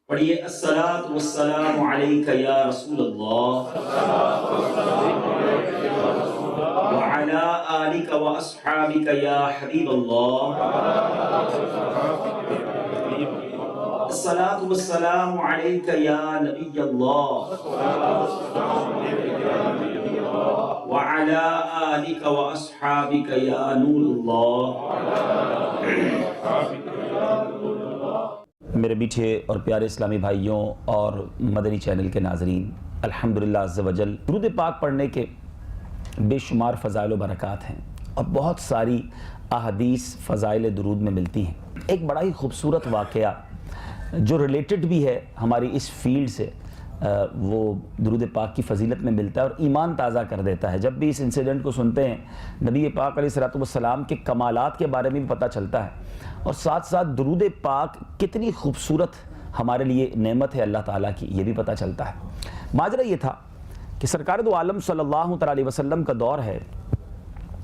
پڑھیے الصلاۃ والسلام علیک یا رسول اللہ وعلی آلک واصحابک یا حبیب اللہ الصلاۃ والسلام علیک یا نبی اللہ وعلی آلک واصحابک یا نور اللہ۔ میرے میٹھے اور پیارے اسلامی بھائیوں اور مدنی چینل کے ناظرین، الحمدللہ عز و جل درود پاک پڑھنے کے بے شمار فضائل و برکات ہیں اور بہت ساری احادیث فضائل درود میں ملتی ہیں۔ ایک بڑا ہی خوبصورت واقعہ جو ریلیٹڈ بھی ہے ہماری اس فیلڈ سے، وہ درود پاک کی فضیلت میں ملتا ہے اور ایمان تازہ کر دیتا ہے۔ جب بھی اس انسیڈنٹ کو سنتے ہیں، نبی پاک علیہ السلام کے کمالات کے بارے میں بھی پتہ چلتا ہے اور ساتھ ساتھ درود پاک کتنی خوبصورت ہمارے لیے نعمت ہے اللہ تعالیٰ کی، یہ بھی پتہ چلتا ہے۔ ماجرا یہ تھا کہ سرکار دو عالم صلی اللہ علیہ وسلم کا دور ہے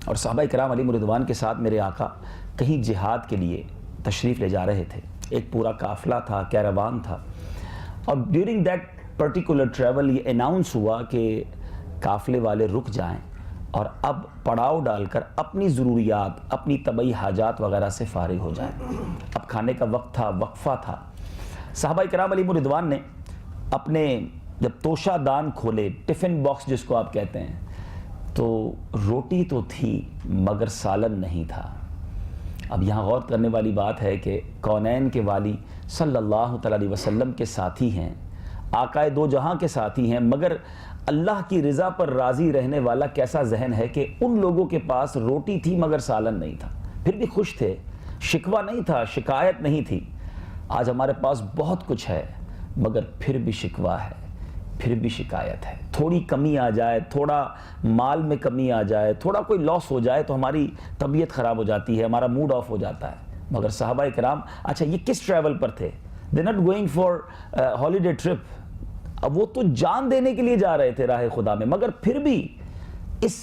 اور صحابہ کرام علیہم رضوان کے ساتھ میرے آقا کہیں جہاد کے لیے تشریف لے جا رہے تھے۔ ایک پورا قافلہ تھا، کیراوان تھا، اور ڈیورنگ دیٹ پرٹیکولر ٹریول یہ اناؤنس ہوا کہ قافلے والے رک جائیں اور اب پڑاؤ ڈال کر اپنی ضروریات، اپنی طبعی حاجات وغیرہ سے فارغ ہو جائیں۔ اب کھانے کا وقت تھا، وقفہ تھا۔ صحابہ کرام علیہم رضوان نے اپنے جب توشہ دان کھولے، ٹفن باکس جس کو آپ کہتے ہیں، تو روٹی تو تھی مگر سالن نہیں تھا۔ اب یہاں غور کرنے والی بات ہے کہ کونین کے والی صلی اللہ علیہ وسلم کے ساتھی ہیں، آقائے دو جہاں کے ساتھی ہیں، مگر اللہ کی رضا پر راضی رہنے والا کیسا ذہن ہے کہ ان لوگوں کے پاس روٹی تھی مگر سالن نہیں تھا، پھر بھی خوش تھے، شکوہ نہیں تھا، شکایت نہیں تھی۔ آج ہمارے پاس بہت کچھ ہے مگر پھر بھی شکوہ ہے، پھر بھی شکایت ہے۔ تھوڑی کمی آ جائے، تھوڑا مال میں کمی آ جائے، تھوڑا کوئی لاس ہو جائے تو ہماری طبیعت خراب ہو جاتی ہے، ہمارا موڈ آف ہو جاتا ہے۔ مگر صحابہ کرام، اچھا یہ کس ٹریول پر تھے؟ They not going for holiday trip, اب وہ تو جان دینے کے لیے جا رہے تھے راہ خدا میں، مگر پھر بھی اس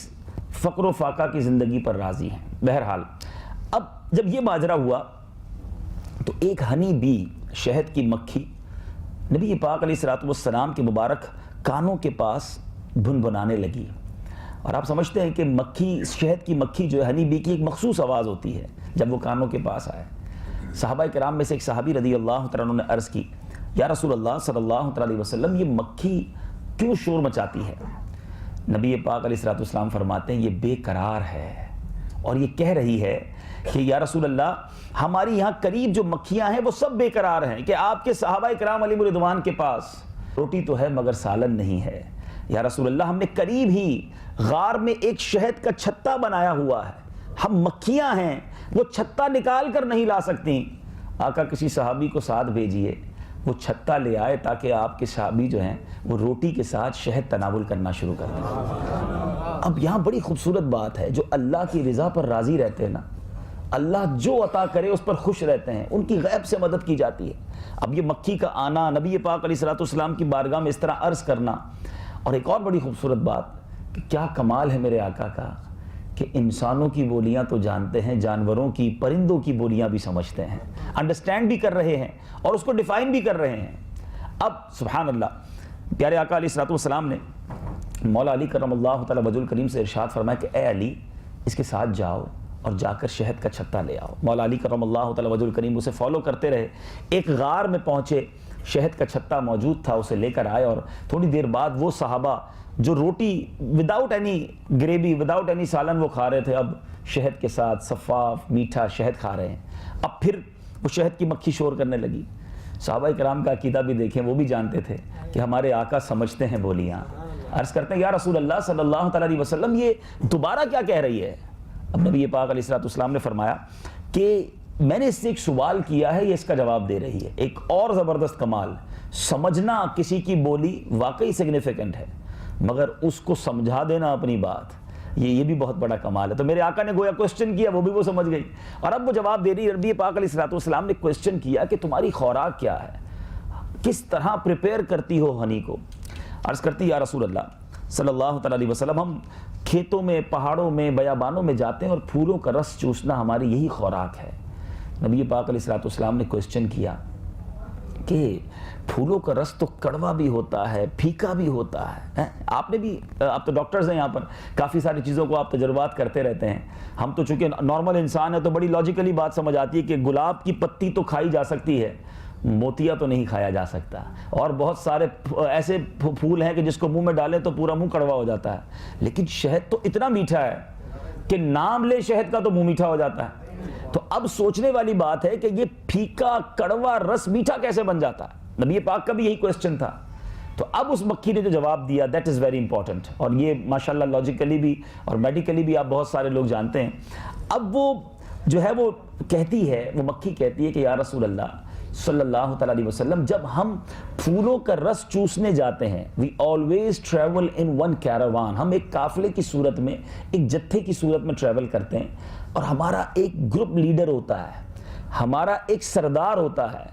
فقر و فاقہ کی زندگی پر راضی ہیں۔ بہرحال اب جب یہ ماجرا ہوا تو ایک ہنی بی، شہد کی مکھی، نبی پاک علیہ السلام کے مبارک کانوں کے پاس بھنبھنانے لگی۔ اور آپ سمجھتے ہیں کہ مکھی، شہد کی مکھی جو ہے، ہنی بی کی ایک مخصوص آواز ہوتی ہے جب وہ کانوں کے پاس آئے۔ صحابہ کرام میں سے ایک صحابی رضی اللہ تعالیٰ عنہ نے عرض کی، یا رسول اللہ صلی اللہ علیہ وسلم، یہ مکھی کیوں شور مچاتی ہے؟ نبی پاک علیہ السلام فرماتے ہیں، یہ بے قرار ہے اور یہ کہہ رہی ہے کہ یا رسول اللہ، ہماری یہاں قریب جو مکھیاں ہیں وہ سب بے قرار ہیں کہ آپ کے صحابہ کرام علیہم رضوان کے پاس روٹی تو ہے مگر سالن نہیں ہے۔ یا رسول اللہ، ہم نے قریب ہی غار میں ایک شہد کا چھتا بنایا ہوا ہے، ہم مکھیاں ہیں، وہ چھتا نکال کر نہیں لا سکتی۔ آقا کسی صحابی کو ساتھ بھیجیے، وہ چھتا لے آئے تاکہ آپ کے صحابی جو ہیں وہ روٹی کے ساتھ شہد تناول کرنا شروع کر دیں۔ اب یہاں بڑی خوبصورت بات ہے، جو اللہ کی رضا پر راضی رہتے ہیں نا، اللہ جو عطا کرے اس پر خوش رہتے ہیں، ان کی غیب سے مدد کی جاتی ہے۔ اب یہ مکھی کا آنا، نبی پاک علیہ السلام کی بارگاہ میں اس طرح عرض کرنا، اور ایک اور بڑی خوبصورت بات کہ کیا کمال ہے میرے آقا کا کہ انسانوں کی بولیاں تو جانتے ہیں، جانوروں کی، پرندوں کی بولیاں بھی سمجھتے ہیں، انڈرسٹینڈ بھی کر رہے ہیں اور اس کو ڈیفائن بھی کر رہے ہیں۔ اب سبحان اللہ، پیارے آقا علیہ السلام نے مولا علی کرم اللہ تعالی وجہ الکریم سے ارشاد فرمایا کہ اے علی، اس کے ساتھ جاؤ اور جا کر شہد کا چھتا لے آؤ۔ مولا علی کرم اللہ تعالی وجہ الکریم اسے فالو کرتے رہے، ایک غار میں پہنچے، شہد کا چھتا موجود تھا، اسے لے کر آئے، اور تھوڑی دیر بعد وہ صحابہ جو روٹی without any gravy, without any سالن وہ کھا رہے تھے، اب شہد کے ساتھ صفاف میٹھا شہد کھا رہے ہیں۔ اب پھر وہ شہد کی مکھی شور کرنے لگی۔ صحابہ کرام کا عقیدہ بھی دیکھیں، وہ بھی جانتے تھے کہ ہمارے آقا سمجھتے ہیں بولیاں۔ عرض کرتے ہیں، یا رسول اللہ صلی اللہ علیہ وسلم، یہ دوبارہ کیا کہہ رہی ہے؟ اب نبی پاک علیہ السلام نے فرمایا کہ میں نے اس سے ایک سوال کیا ہے، یہ اس کا جواب دے رہی ہے۔ ایک اور زبردست کمال، سمجھنا کسی کی بولی واقعی سگنیفیکنٹ ہے، مگر اس کو سمجھا دینا اپنی بات، یہ بھی بہت بڑا کمال ہے۔ تو میرے آقا نے گویا کوسچن کیا، وہ بھی وہ سمجھ گئی، اور اب وہ جواب دے رہی ہے۔ نبی پاک علیہ السلام نے کوسچن کیا کہ تمہاری خوراک کیا ہے، کس طرح پریپیئر کرتی ہو ہنی کو؟ عرض کرتی، یا رسول اللہ صلی اللہ علیہ وسلم، ہم کھیتوں میں، پہاڑوں میں، بیابانوں میں جاتے ہیں اور پھولوں کا رس چوسنا ہماری یہی خوراک ہے۔ نبی پاک علیہ السلام نے کوسچن کیا کہ پھولوں کا رس تو کڑوا بھی ہوتا ہے، پھیکا بھی ہوتا ہے. آپ نے بھی، آپ تو ڈاکٹرز ہیں یہاں پر، کافی ساری چیزوں کو آپ تجربات کرتے رہتے ہیں. ہم تو چونکہ نارمل انسان ہے تو بڑی لاجیکلی بات سمجھ آتی ہے کہ گلاب کی پتی تو کھائی جا سکتی ہے، موتیا تو نہیں کھایا جا سکتا. اور بہت سارے ایسے پھول ہیں کہ جس کو منہ میں ڈالیں تو پورا منہ کڑوا ہو جاتا ہے. لیکن شہد تو اتنا میٹھا ہے کہ نام لے شہد کا تو منہ میٹھا ہو جاتا ہے. تو اب سوچنے والی بات ہے کہ یہ پھیکا کڑوا رس میٹھا کیسے بن جاتا ہے؟ نبی پاک کا بھی یہی کوسچن تھا. تو اب اس مکھی نے جو جواب دیا دیٹ از ویری امپورٹنٹ، اور یہ ماشاءاللہ لاجیکلی بھی اور میڈیکلی بھی آپ بہت سارے لوگ جانتے ہیں. اب وہ جو ہے وہ کہتی ہے، وہ مکھی کہتی ہے کہ یا رسول اللہ صلی اللہ تعالیٰ علیہ وسلم، جب ہم پھولوں کا رس چوسنے جاتے ہیں we always travel in one caravan، ہم ایک قافلے کی صورت میں، ایک جتھے کی صورت میں ٹریول کرتے ہیں، اور ہمارا ایک گروپ لیڈر ہوتا ہے، ہمارا ایک سردار ہوتا ہے.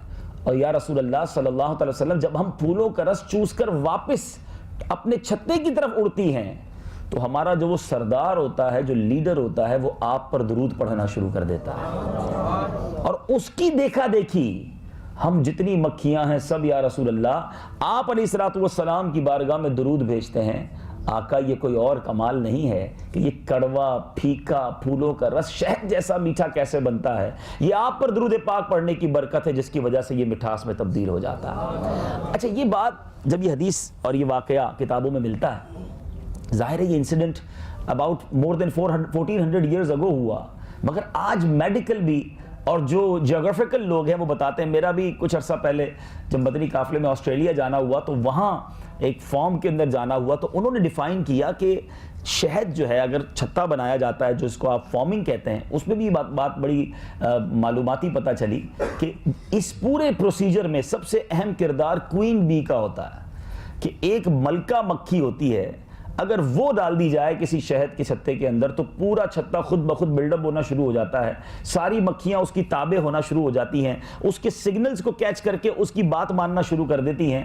اور یا رسول اللہ صلی اللہ علیہ وسلم، جب ہم پھولوں کا رس چوس کر واپس اپنے چھتے کی طرف اڑتی ہیں تو ہمارا جو وہ سردار ہوتا ہے، جو لیڈر ہوتا ہے، وہ آپ پر درود پڑھنا شروع کر دیتا ہے. اور اس کی دیکھا دیکھی ہم جتنی مکھیاں ہیں سب یا رسول اللہ آپ علیہ الصلوۃ والسلام کی بارگاہ میں درود بھیجتے ہیں. آقا یہ کوئی اور کمال نہیں ہے کہ یہ کڑوا پھیکا پھولوں کا رس شہد جیسا میٹھا کیسے بنتا ہے، یہ آپ پر درود پاک پڑھنے کی برکت ہے جس کی وجہ سے یہ مٹھاس میں تبدیل ہو جاتا ہے. اچھا، یہ بات جب یہ حدیث اور یہ واقعہ کتابوں میں ملتا ہے، ظاہر ہے یہ incident about more than 1400 years ago ہوا، مگر آج میڈیکل بھی اور جو جیوگرافیکل لوگ ہیں وہ بتاتے ہیں. میرا بھی کچھ عرصہ پہلے جب مدنی قافلے میں آسٹریلیا جانا ہوا تو وہاں ایک فارم کے اندر جانا ہوا تو انہوں نے ڈیفائن کیا کہ شہد جو ہے اگر چھتا بنایا جاتا ہے جس کو آپ فارمنگ کہتے ہیں، اس میں بھی بات بڑی معلوماتی پتہ چلی کہ اس پورے پروسیجر میں سب سے اہم کردار کوئین بی کا ہوتا ہے. کہ ایک ملکہ مکھی ہوتی ہے، اگر وہ ڈال دی جائے کسی شہد کے چھتے کے اندر تو پورا چھتا خود بخود بلڈ اپ ہونا شروع ہو جاتا ہے، ساری مکھیاں اس کی تابع ہونا شروع ہو جاتی ہیں، اس کے سگنلز کو کیچ کر کے اس کی بات ماننا شروع کر دیتی ہیں.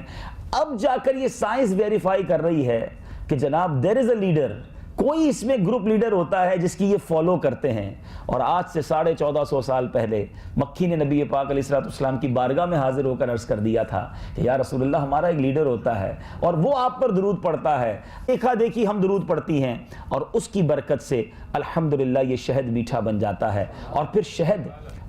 اب جا کر یہ سائنس ویریفائی کر رہی ہے کہ جناب دیر از اے لیڈر، کوئی اس میں گروپ لیڈر ہوتا ہے جس کی یہ فالو کرتے ہیں. اور آج سے 1450 سال پہلے مکھی نے نبی پاک علیہ السلام کی بارگاہ میں حاضر ہو کر عرض کر دیا تھا کہ یا رسول اللہ ہمارا ایک لیڈر ہوتا ہے اور وہ آپ پر درود پڑھتا ہے، دیکھا دیکھی ہم درود پڑھتی ہیں اور اس کی برکت سے الحمدللہ یہ شہد میٹھا بن جاتا ہے. اور پھر شہد،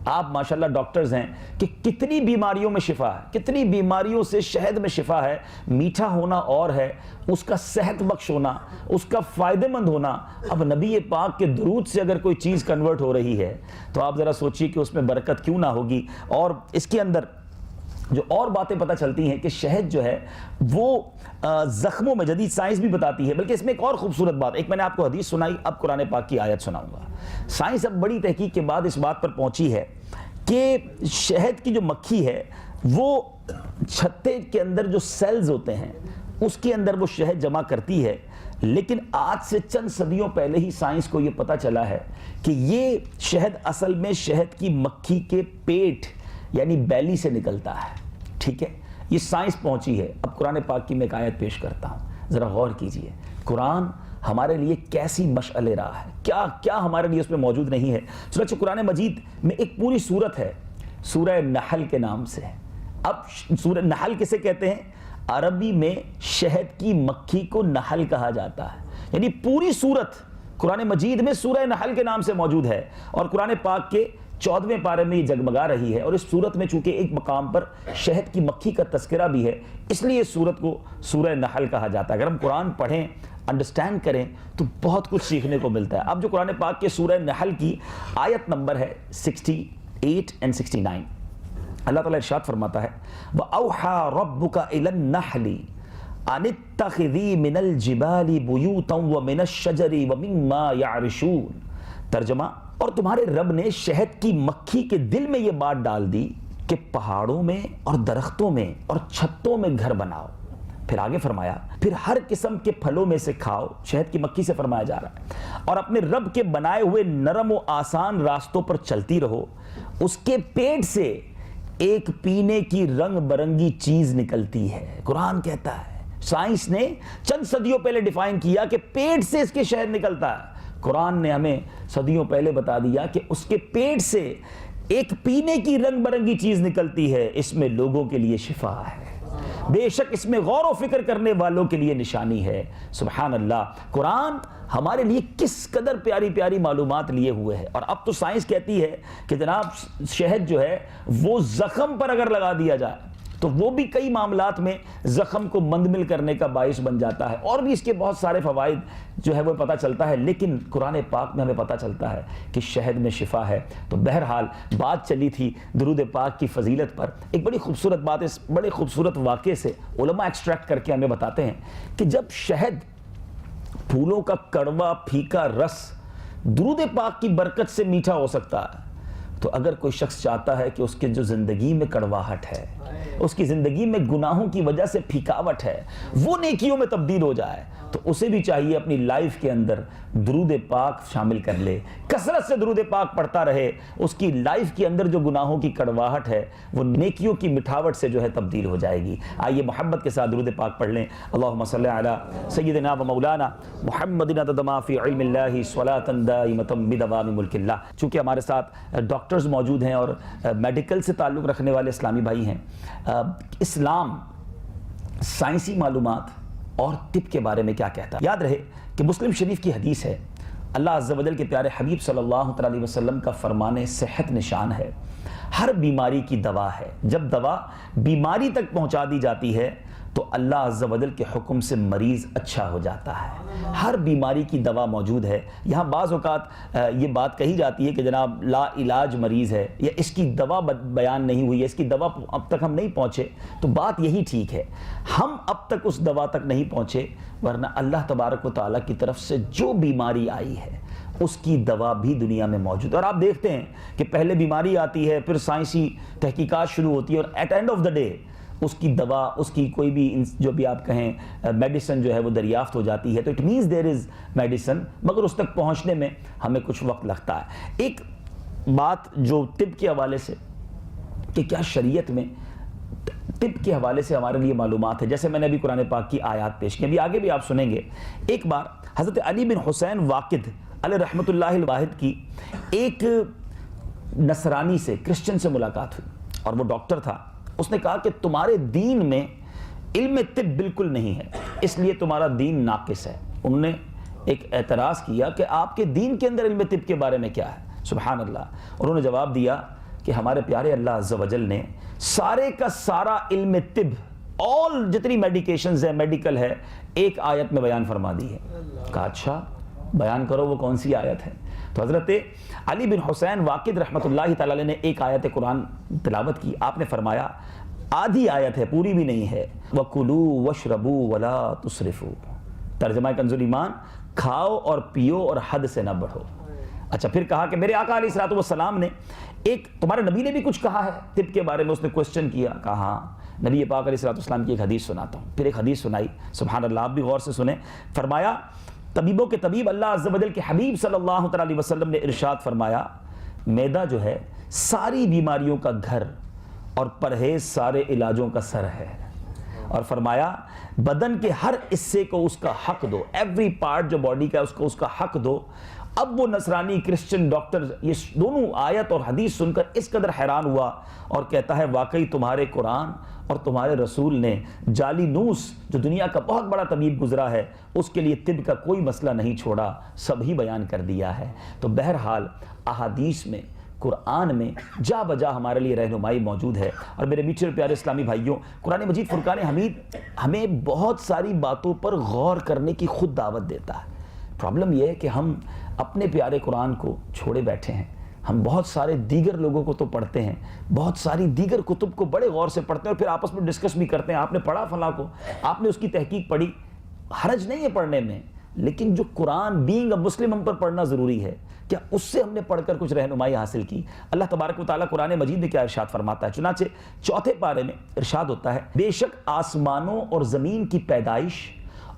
آپ ماشاءاللہ ڈاکٹرز ہیں کہ کتنی بیماریوں میں شفا ہے، کتنی بیماریوں سے شہد میں شفا ہے. میٹھا ہونا اور ہے، اس کا صحت بخش ہونا، اس کا فائدہ مند ہونا. اب نبی پاک کے درود سے اگر کوئی چیز کنورٹ ہو رہی ہے تو آپ ذرا سوچئے کہ اس میں برکت کیوں نہ ہوگی. اور اس کے اندر جو اور باتیں پتہ چلتی ہیں کہ شہد جو ہے وہ زخموں میں، جدید سائنس بھی بتاتی ہے، بلکہ اس میں ایک اور خوبصورت بات، ایک میں نے آپ کو حدیث سنائی، اب قرآن پاک کی آیت سناؤں گا. سائنس اب بڑی تحقیق کے بعد اس بات پر پہنچی ہے کہ شہد کی جو مکھی ہے وہ چھتے کے اندر جو سیلز ہوتے ہیں اس کے اندر وہ شہد جمع کرتی ہے. لیکن آج سے چند صدیوں پہلے ہی سائنس کو یہ پتہ چلا ہے کہ یہ شہد اصل میں شہد کی مکھی کے پیٹ یعنی بیلی سے نکلتا ہے. ٹھیک ہے، یہ سائنس پہنچی ہے. اب قرآن پاک کی میں ایک آیت پیش کرتا ہوں، ذرا غور کیجئے. قرآن ہمارے لیے کیسی مشعل راہ ہے، کیا ہمارے لیے اس میں موجود نہیں ہے. چنانچہ قرآن مجید میں ایک پوری سورت ہے سورہ نحل کے نام سے. اب سورہ نحل کسے کہتے ہیں؟ عربی میں شہد کی مکھی کو نحل کہا جاتا ہے. یعنی پوری سورت قرآن مجید میں سورہ نحل کے نام سے موجود ہے اور قرآن پاک کے 14ویں پارے میں یہ جگمگا رہی ہے. اور اس سورت میں چونکہ ایک مقام پر شہد کی مکھی کا تذکرہ بھی ہے، اس لیے اس سورت کو سورہ نحل کہا جاتا ہے. اگر ہم قرآن پڑھیں، انڈرسٹینڈ کریں تو بہت کچھ سیکھنے کو ملتا ہے. اب جو قرآن پاک کے سورہ نحل کی آیت نمبر ہے 68 and 69، اللہ تعالیٰ ارشاد فرماتا ہے وَأَوْحَى رَبُّكَ إِلَى النَّحْلِ أَنِ اتَّخِذِي مِنَ الْجِبَالِ بُيُوتًا وَمِنَ الشَّجَرِ وَمِمَّا يَعْرِشُونَ. ترجمہ، اور تمہارے رب نے شہد کی مکھی کے دل میں یہ بات ڈال دی کہ پہاڑوں میں اور درختوں میں اور چھتوں میں گھر بناؤ. پھر آگے فرمایا پھر ہر قسم کے پھلوں میں سے کھاؤ، شہد کی مکھی سے فرمایا جا رہا ہے، اور اپنے رب کے بنائے ہوئے نرم و آسان راستوں پر چلتی رہو. اس کے پیٹ سے ایک پینے کی رنگ برنگی چیز نکلتی ہے. قرآن کہتا ہے، سائنس نے چند صدیوں پہلے ڈیفائن کیا کہ پیٹ سے اس کے شہد نکلتا ہے. قرآن نے ہمیں صدیوں پہلے بتا دیا کہ اس کے پیٹ سے ایک پینے کی رنگ برنگی چیز نکلتی ہے، اس میں لوگوں کے لیے شفا ہے، بے شک اس میں غور و فکر کرنے والوں کے لیے نشانی ہے۔ سبحان اللہ، قرآن ہمارے لیے کس قدر پیاری پیاری معلومات لیے ہوئے ہے۔ اور اب تو سائنس کہتی ہے کہ جناب شہد جو ہے وہ زخم پر اگر لگا دیا جائے تو وہ بھی کئی معاملات میں زخم کو مندمل کرنے کا باعث بن جاتا ہے، اور بھی اس کے بہت سارے فوائد جو ہے وہ پتہ چلتا ہے، لیکن قرآن پاک میں ہمیں پتہ چلتا ہے کہ شہد میں شفا ہے۔ تو بہرحال بات چلی تھی درود پاک کی فضیلت پر، ایک بڑی خوبصورت بات اس بڑے خوبصورت واقعے سے علماء ایکسٹریکٹ کر کے ہمیں بتاتے ہیں کہ جب شہد، پھولوں کا کڑوا پھیکا رس درود پاک کی برکت سے میٹھا ہو سکتا ہے، تو اگر کوئی شخص چاہتا ہے کہ اس کے جو زندگی میں کڑواہٹ ہے، اس کی زندگی میں گناہوں کی وجہ سے پھیکاوٹ ہے، وہ نیکیوں میں تبدیل ہو جائے، تو اسے بھی چاہیے اپنی لائف کے اندر درود پاک شامل کر لے، کثرت سے درود پاک پڑھتا رہے، اس کی لائف کے اندر جو گناہوں کی کڑواہٹ ہے وہ نیکیوں کی مٹھاوٹ سے جو ہے تبدیل ہو جائے گی۔ آئیے محبت کے ساتھ درود پاک پڑھ لیں۔ اللہم صلی علی سیدنا و مولانا محمد عدد ما فی علم اللہ صلاۃ دائمۃ بدوام ملک اللہ۔ چونکہ ہمارے ساتھ ڈاکٹرز موجود ہیں اور میڈیکل سے تعلق رکھنے والے اسلامی بھائی ہیں، اسلام سائنسی معلومات اور طب کے بارے میں کیا کہتا ہے؟ یاد رہے کہ مسلم شریف کی حدیث ہے، اللہ عز و جل کے پیارے حبیب صلی اللہ علیہ وسلم کا فرمان صحت نشان ہے، ہر بیماری کی دوا ہے۔ جب دوا بیماری تک پہنچا دی جاتی ہے تو اللہ عز و جل کے حکم سے مریض اچھا ہو جاتا ہے، ہر بیماری کی دوا موجود ہے۔ یہاں بعض اوقات یہ بات کہی جاتی ہے کہ جناب لا علاج مریض ہے، یا اس کی دوا بیان نہیں ہوئی ہے، اس کی دوا اب تک ہم نہیں پہنچے، تو بات یہی ٹھیک ہے، ہم اب تک اس دوا تک نہیں پہنچے، ورنہ اللہ تبارک و تعالیٰ کی طرف سے جو بیماری آئی ہے اس کی دوا بھی دنیا میں موجود ہے۔ اور آپ دیکھتے ہیں کہ پہلے بیماری آتی ہے، پھر سائنسی تحقیقات شروع ہوتی ہے، اور at end of the day اس کی دوا، اس کی کوئی بھی جو بھی آپ کہیں میڈیسن جو ہے وہ دریافت ہو جاتی ہے۔ تو it means there is medicine, مگر اس تک پہنچنے میں ہمیں کچھ وقت لگتا ہے۔ ایک بات جو طب کے حوالے سے کہ کیا شریعت میں طب کے حوالے سے ہمارے لیے معلومات ہے، جیسے میں نے ابھی قرآن پاک کی آیات پیش کی، ابھی آگے بھی آپ سنیں گے۔ ایک بار حضرت علی بن حسین واقد علیہ رحمۃ اللہ الواحد کی ایک نصرانی سے، کرسچن سے ملاقات ہوئی، اور وہ ڈاکٹر تھا۔ اس نے کہا کہ تمہارے دین میں علم طب بالکل نہیں ہے، اس لیے تمہارا دین ناقص ہے۔ انہوں نے ایک اعتراض کیا کہ آپ کے دین کے اندر علم طب کے بارے میں کیا ہے؟ سبحان اللہ۔ انہوں نے جواب دیا کہ ہمارے پیارے اللہ عز و جل نے سارے کا سارا علم طب، آل جتنی میڈیکیشنز ہیں، میڈیکل ہے، ایک آیت میں بیان فرما دی ہے۔ کہا اچھا بیان کرو، وہ کون سی آیت ہے؟ تو حضرت علی بن حسین واقد رحمۃ اللہ تعالی علیہ نے ایک آیت قرآن تلاوت کی۔ آپ نے فرمایا آدھی آیت ہے، پوری بھی نہیں ہے، وَكُلُوا وَاشْرَبُوا وَلَا تُسْرِفُوا، ترجمہ کنز ایمان، کھاؤ اور پیو اور حد سے نہ بڑھو۔ اچھا پھر کہا کہ میرے آقا علیہ الصلوۃ والسلام نے ایک، تمہارے نبی نے بھی کچھ کہا ہے طب کے بارے میں؟ اس نے کوسچن کیا، کہا ہاں، نبی پاک علیہ الصلوۃ والسلام کی ایک حدیث سناتا ہوں۔ پھر ایک حدیث سنائی، سبحان اللہ، آپ بھی غور سے سنیں۔ فرمایا طبیبوں کے طبیب اللہ عز و جل کے حبیب صلی اللہ علیہ وسلم نے ارشاد فرمایا، معدہ جو ہے ساری بیماریوں کا گھر اور پرہیز سارے علاجوں کا سر ہے، اور فرمایا بدن کے ہر حصے کو اس کا حق دو، ایوری پارٹ جو باڈی کا ہے اس کو اس کا حق دو۔ اب وہ نصرانی کرسچن ڈاکٹر یہ دونوں آیت اور حدیث سن کر اس قدر حیران ہوا، اور کہتا ہے واقعی تمہارے قرآن اور تمہارے رسول نے جالی نوس جو دنیا کا بہت بڑا طبیب گزرا ہے اس کے لیے طب کا کوئی مسئلہ نہیں چھوڑا، سب ہی بیان کر دیا ہے۔ تو بہرحال احادیث میں، قرآن میں جا بجا ہمارے لیے رہنمائی موجود ہے۔ اور میرے میٹھے اور پیارے اسلامی بھائیوں، قرآن مجید فرقان حمید ہمیں بہت ساری باتوں پر غور کرنے کی خود دعوت دیتا ہے۔ پرابلم یہ ہے کہ ہم اپنے پیارے قرآن کو چھوڑے بیٹھے ہیں، ہم بہت سارے دیگر لوگوں کو تو پڑھتے ہیں، بہت ساری دیگر کتب کو بڑے غور سے پڑھتے ہیں، اور پھر آپس میں ڈسکس بھی کرتے ہیں، آپ نے پڑھا فلاں کو، آپ نے اس کی تحقیق پڑھی، حرج نہیں ہے پڑھنے میں، لیکن جو قرآن بینگ اے مسلم ہم پر پڑھنا ضروری ہے، کیا اس سے ہم نے پڑھ کر کچھ رہنمائی حاصل کی؟ اللہ تبارک و تعالیٰ قرآن مجید میں کیا ارشاد فرماتا ہے؟ چنانچہ چوتھے پارے میں ارشاد ہوتا ہے، بے شک آسمانوں اور زمین کی پیدائش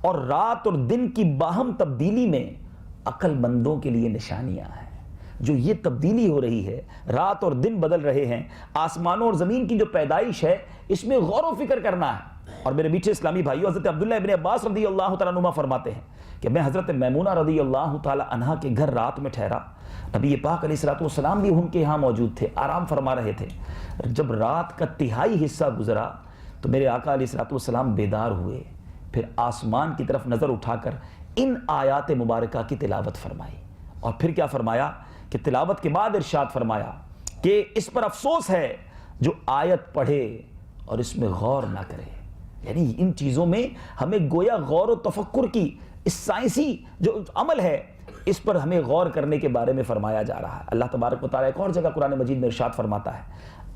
اور رات اور دن کی باہم تبدیلی میں عقل مندوں کے لیے نشانیاں ہیں۔ جو یہ تبدیلی ہو رہی ہے، رات اور دن بدل رہے ہیں، آسمانوں اور زمین کی جو پیدائش ہے، اس میں غور و فکر کرنا ہے۔ اور میرے میٹھے اسلامی بھائیوں، حضرت عبداللہ ابن عباس رضی اللہ تعالیٰ عنہ فرماتے ہیں کہ میں حضرت میمونہ رضی اللہ تعالیٰ عنہ کے گھر رات میں ٹھہرا، نبی پاک علیہ الصلوۃ والسلام بھی ان کے یہاں موجود تھے، آرام فرما رہے تھے. جب رات کا تہائی حصہ گزرا تو میرے آقا علیہ الصلوۃ والسلام بیدار ہوئے، پھر آسمان کی طرف نظر اٹھا کر ان آیات مبارکہ کی تلاوت فرمائی. اور پھر کیا فرمایا کہ تلاوت کے بعد ارشاد فرمایا کہ اس پر افسوس ہے جو آیت پڑھے اور اس میں غور نہ کرے. یعنی ان چیزوں میں ہمیں گویا غور و تفکر کی اس سائنسی جو عمل ہے اس پر ہمیں غور کرنے کے بارے میں فرمایا جا رہا ہے. اللہ تبارک و تعالیٰ ایک اور جگہ قرآن مجید میں ارشاد فرماتا ہے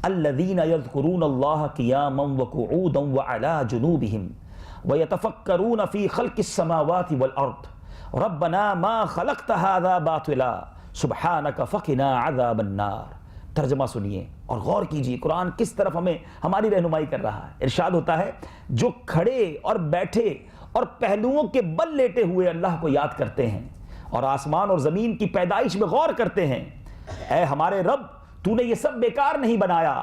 الذین یذکرون اللہ قیاما وقعودا وعلی جنوبہم ویتفکرون فی خلق السماوات والارض ربنا ما خلقت هذا باطلا سبحانک فقنا عذاب النار. ترجمہ سنیے اور غور کیجیے قرآن کس طرف ہماری رہنمائی کر رہا ہے. ارشاد ہوتا ہے جو کھڑے اور بیٹھے اور پہلوؤں کے بل لیٹے ہوئے اللہ کو یاد کرتے ہیں اور آسمان اور زمین کی پیدائش میں غور کرتے ہیں، اے ہمارے رب تو نے یہ سب بیکار نہیں بنایا،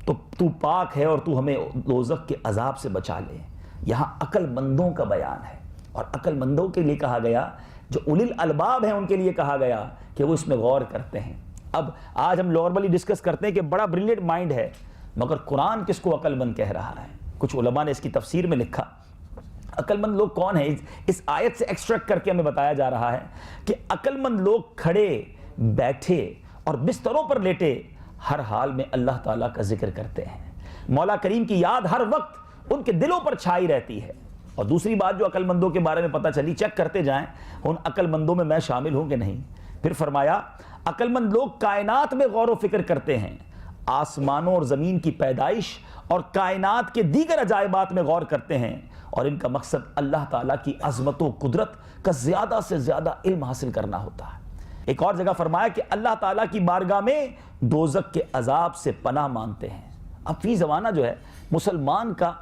تو پاک ہے اور تو ہمیں دوزخ کے عذاب سے بچا لے. یہاں عقل مندوں کا بیان ہے اور عقل مندوں کے لیے کہا گیا، جو اولی الالباب ہیں ان کے لیے کہا گیا کہ وہ اس میں غور کرتے ہیں. اب آج ہم نارملی ڈسکس کرتے ہیں کہ بڑا بریلینٹ مائنڈ ہے، مگر قرآن کس کو عقل مند کہہ رہا ہے؟ کچھ علماء نے اس کی تفسیر میں لکھا عقل مند لوگ کون ہیں، اس آیت سے ایکسٹریکٹ کر کے ہمیں بتایا جا رہا ہے کہ عقل مند لوگ کھڑے بیٹھے اور بستروں پر لیٹے ہر حال میں اللہ تعالیٰ کا ذکر کرتے ہیں. مولا کریم کی یاد ہر وقت ان کے دلوں پر چھائی رہتی ہے. اور دوسری بات جو عقل مندوں کے بارے میں پتہ چلی، چیک کرتے جائیں ان عقل مندوں میں میں شامل ہوں کہ نہیں. پھر فرمایا عقل مند لوگ کائنات میں غور و فکر کرتے ہیں، آسمانوں اور زمین کی پیدائش اور کائنات کے دیگر عجائبات میں غور کرتے ہیں، اور ان کا مقصد اللہ تعالیٰ کی عظمت و قدرت کا زیادہ سے زیادہ علم حاصل کرنا ہوتا ہے. ایک اور جگہ فرمایا کہ اللہ تعالیٰ کی بارگاہ میں دوزخ کے عذاب سے پناہ مانگتے ہیں. اب فی زمانہ جو ہے مسلمان کا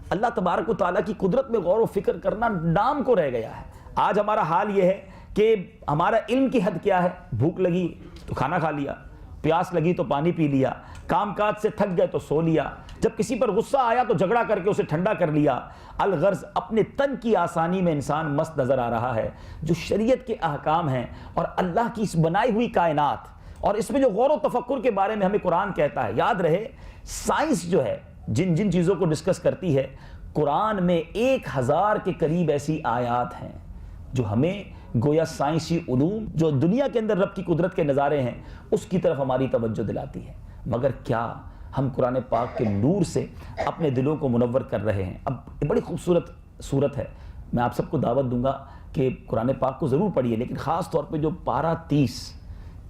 اللہ تبارک و تعالیٰ کی قدرت میں غور و فکر کرنا نام کو رہ گیا ہے. آج ہمارا حال یہ ہے کہ ہمارا علم کی حد کیا ہے، بھوک لگی تو کھانا کھا لیا، پیاس لگی تو پانی پی لیا، کام کاج سے تھک گئے تو سو لیا، جب کسی پر غصہ آیا تو جھگڑا کر کے اسے ٹھنڈا کر لیا. الغرض اپنے تن کی آسانی میں انسان مست نظر آ رہا ہے. جو شریعت کے احکام ہیں اور اللہ کی اس بنائی ہوئی کائنات اور اس میں جو غور و تفکر کے بارے میں ہمیں قرآن کہتا ہے، یاد رہے سائنس جو ہے جن جن چیزوں کو ڈسکس کرتی ہے، قرآن میں 1000 کے قریب ایسی آیات ہیں جو ہمیں گویا سائنسی علوم جو دنیا کے اندر رب کی قدرت کے نظارے ہیں اس کی طرف ہماری توجہ دلاتی ہے. مگر کیا ہم قرآن پاک کے نور سے اپنے دلوں کو منور کر رہے ہیں؟ اب بڑی خوبصورت صورت ہے، میں آپ سب کو دعوت دوں گا کہ قرآن پاک کو ضرور پڑھیے، لیکن خاص طور پہ جو پارہ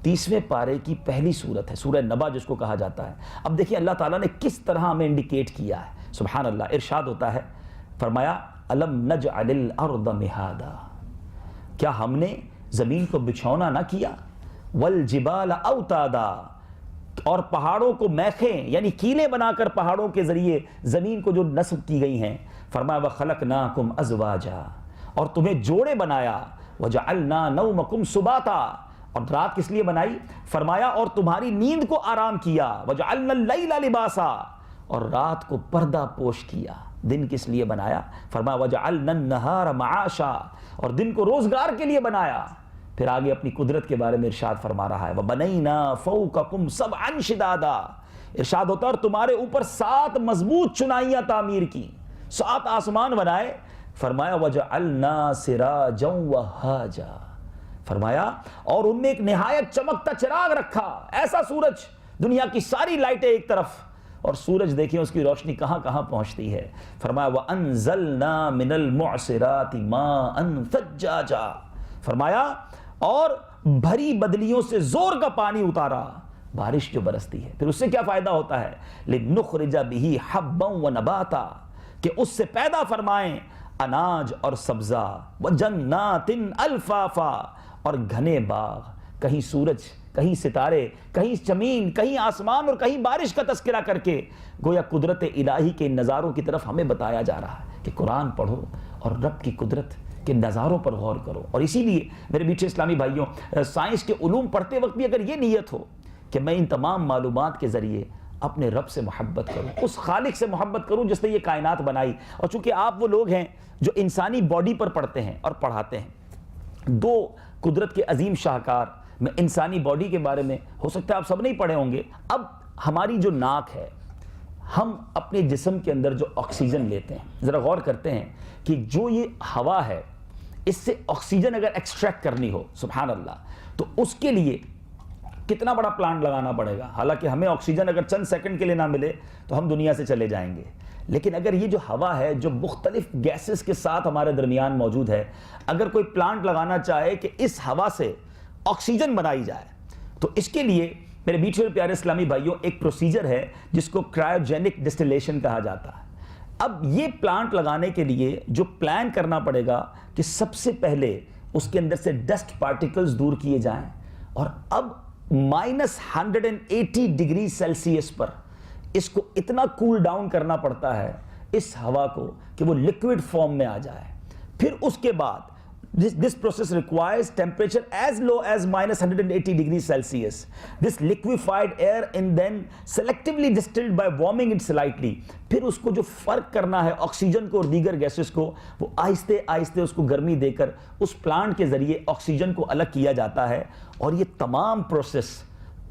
30ویں پارے کی پہلی صورت ہے، سورہ نبا جس کو کہا جاتا ہے. اب دیکھیں اللہ تعالیٰ نے کس طرح ہمیں انڈیکیٹ کیا ہے. سبحان اللہ. ارشاد ہوتا ہے، فرمایا الم نجعل الارض مہادا، کیا ہم نے زمین کو بچھونا نہ کیا، والجبال اوتادا، اور پہاڑوں کو میخیں یعنی کیلیں بنا کر پہاڑوں کے ذریعے زمین کو جو نصب کی گئی ہیں. فرمایا وخلقناکم ازواجا، اور تمہیں جوڑے بنایا، وجعلنا نومکم سباتا، اور رات کس لیے بنائی؟ فرمایا اور تمہاری نیند کو آرام کیا، وجعلنا اللیل لباسا، اور رات کو پردہ پوش کیا. دن کس لیے بنایا؟ فرمایا وجعلنا النہار معاشا، اور دن کو روزگار کے لیے بنایا. پھر آگے اپنی قدرت کے بارے میں ارشاد فرما رہا ہے وَبَنَيْنَا فَوْقَكُمْ سَبْعًا شِدَادًا، ارشاد ہوتا ہے اور تمہارے اوپر 7 مضبوط چنائیاں تعمیر کی، 7 آسمان بنائے. فرمایا وَجَعَلْنَا سِرَاجًا وَهَاجًا، فرمایا اور ان میں ایک نہایت چمکتا چراغ رکھا، ایسا سورج دنیا کی ساری لائٹیں ایک طرف، اور سورج دیکھیں اس کی روشنی کہاں کہاں پہنچتی ہے. فرمایا وَأَنزَلْنَا مِنَ الْمُعْصِرَاتِ مَاءً ثَجَّاجًا، فرمایا اور بھری بدلیوں سے زور کا پانی اتارا، بارش جو برستی ہے. پھر اس سے کیا فائدہ ہوتا ہے؟ لِنُخْرِجَ بِهِ حَبًّا وَنَبَاتًا، کہ اس سے پیدا فرمائیں اناج اور سبزہ، وَجَنَّاتٍ أَلْفَافًا، اور گھنے باغ، کہیں سورج کہیں ستارے کہیں زمین کہیں آسمان اور کہیں بارش کا تذکرہ کر کے گویا قدرت الہی کے نظاروں کی طرف ہمیں بتایا جا رہا ہے کہ قرآن پڑھو اور رب کی قدرت کے نظاروں پر غور کرو. اور اسی لیے میرے میٹھے اسلامی بھائیوں، سائنس کے علوم پڑھتے وقت بھی اگر یہ نیت ہو کہ میں ان تمام معلومات کے ذریعے اپنے رب سے محبت کروں، اس خالق سے محبت کروں جس نے یہ کائنات بنائی. اور چونکہ آپ وہ لوگ ہیں جو انسانی باڈی پر پڑھتے ہیں اور پڑھاتے ہیں، 2 قدرت کے عظیم شاہکار میں انسانی باڈی کے بارے میں ہو سکتا ہے آپ سب نہیں پڑھے ہوں گے. اب ہماری جو ناک ہے, ہم اپنے جسم کے اندر جو آکسیجن لیتے ہیں, ذرا غور کرتے ہیں کہ جو یہ ہوا ہے اس سے آکسیجن اگر ایکسٹریکٹ کرنی ہو, سبحان اللہ, تو اس کے لیے کتنا بڑا پلانٹ لگانا پڑے گا. حالانکہ ہمیں آکسیجن اگر چند سیکنڈ کے لیے نہ ملے تو ہم دنیا سے چلے جائیں گے, لیکن اگر یہ جو ہوا ہے جو مختلف گیسز کے ساتھ ہمارے درمیان موجود ہے, اگر کوئی پلانٹ لگانا چاہے کہ اس ہوا سے آکسیجن بنائی جائے, تو اس کے لیے میرے میٹھے اور پیارے اسلامی بھائیوں ایک پروسیجر ہے جس کو کرائیوجینک ڈسٹیلیشن کہا جاتا ہے. اب یہ پلانٹ لگانے کے لیے جو پلان کرنا پڑے گا کہ سب سے پہلے اس کے اندر سے ڈسٹ پارٹیکلز دور کیے جائیں, اور اب -180 ڈگری سیلسیس پر اس کو اتنا کول ڈاؤن کرنا پڑتا ہے اس ہوا کو کہ وہ لکوڈ فارم میں آ جائے. پھر اس کے بعد this process requires temperature as low as -180 degrees Celsius. This liquefied air and then selectively distilled by warming it slightly. پھر اس کو جو فرق کرنا ہے آکسیجن کو اور دیگر گیسز کو, وہ آہستہ آہستہ اس کو گرمی دے کر اس پلانٹ کے ذریعے آکسیجن کو الگ کیا جاتا ہے. اور یہ تمام پروسیس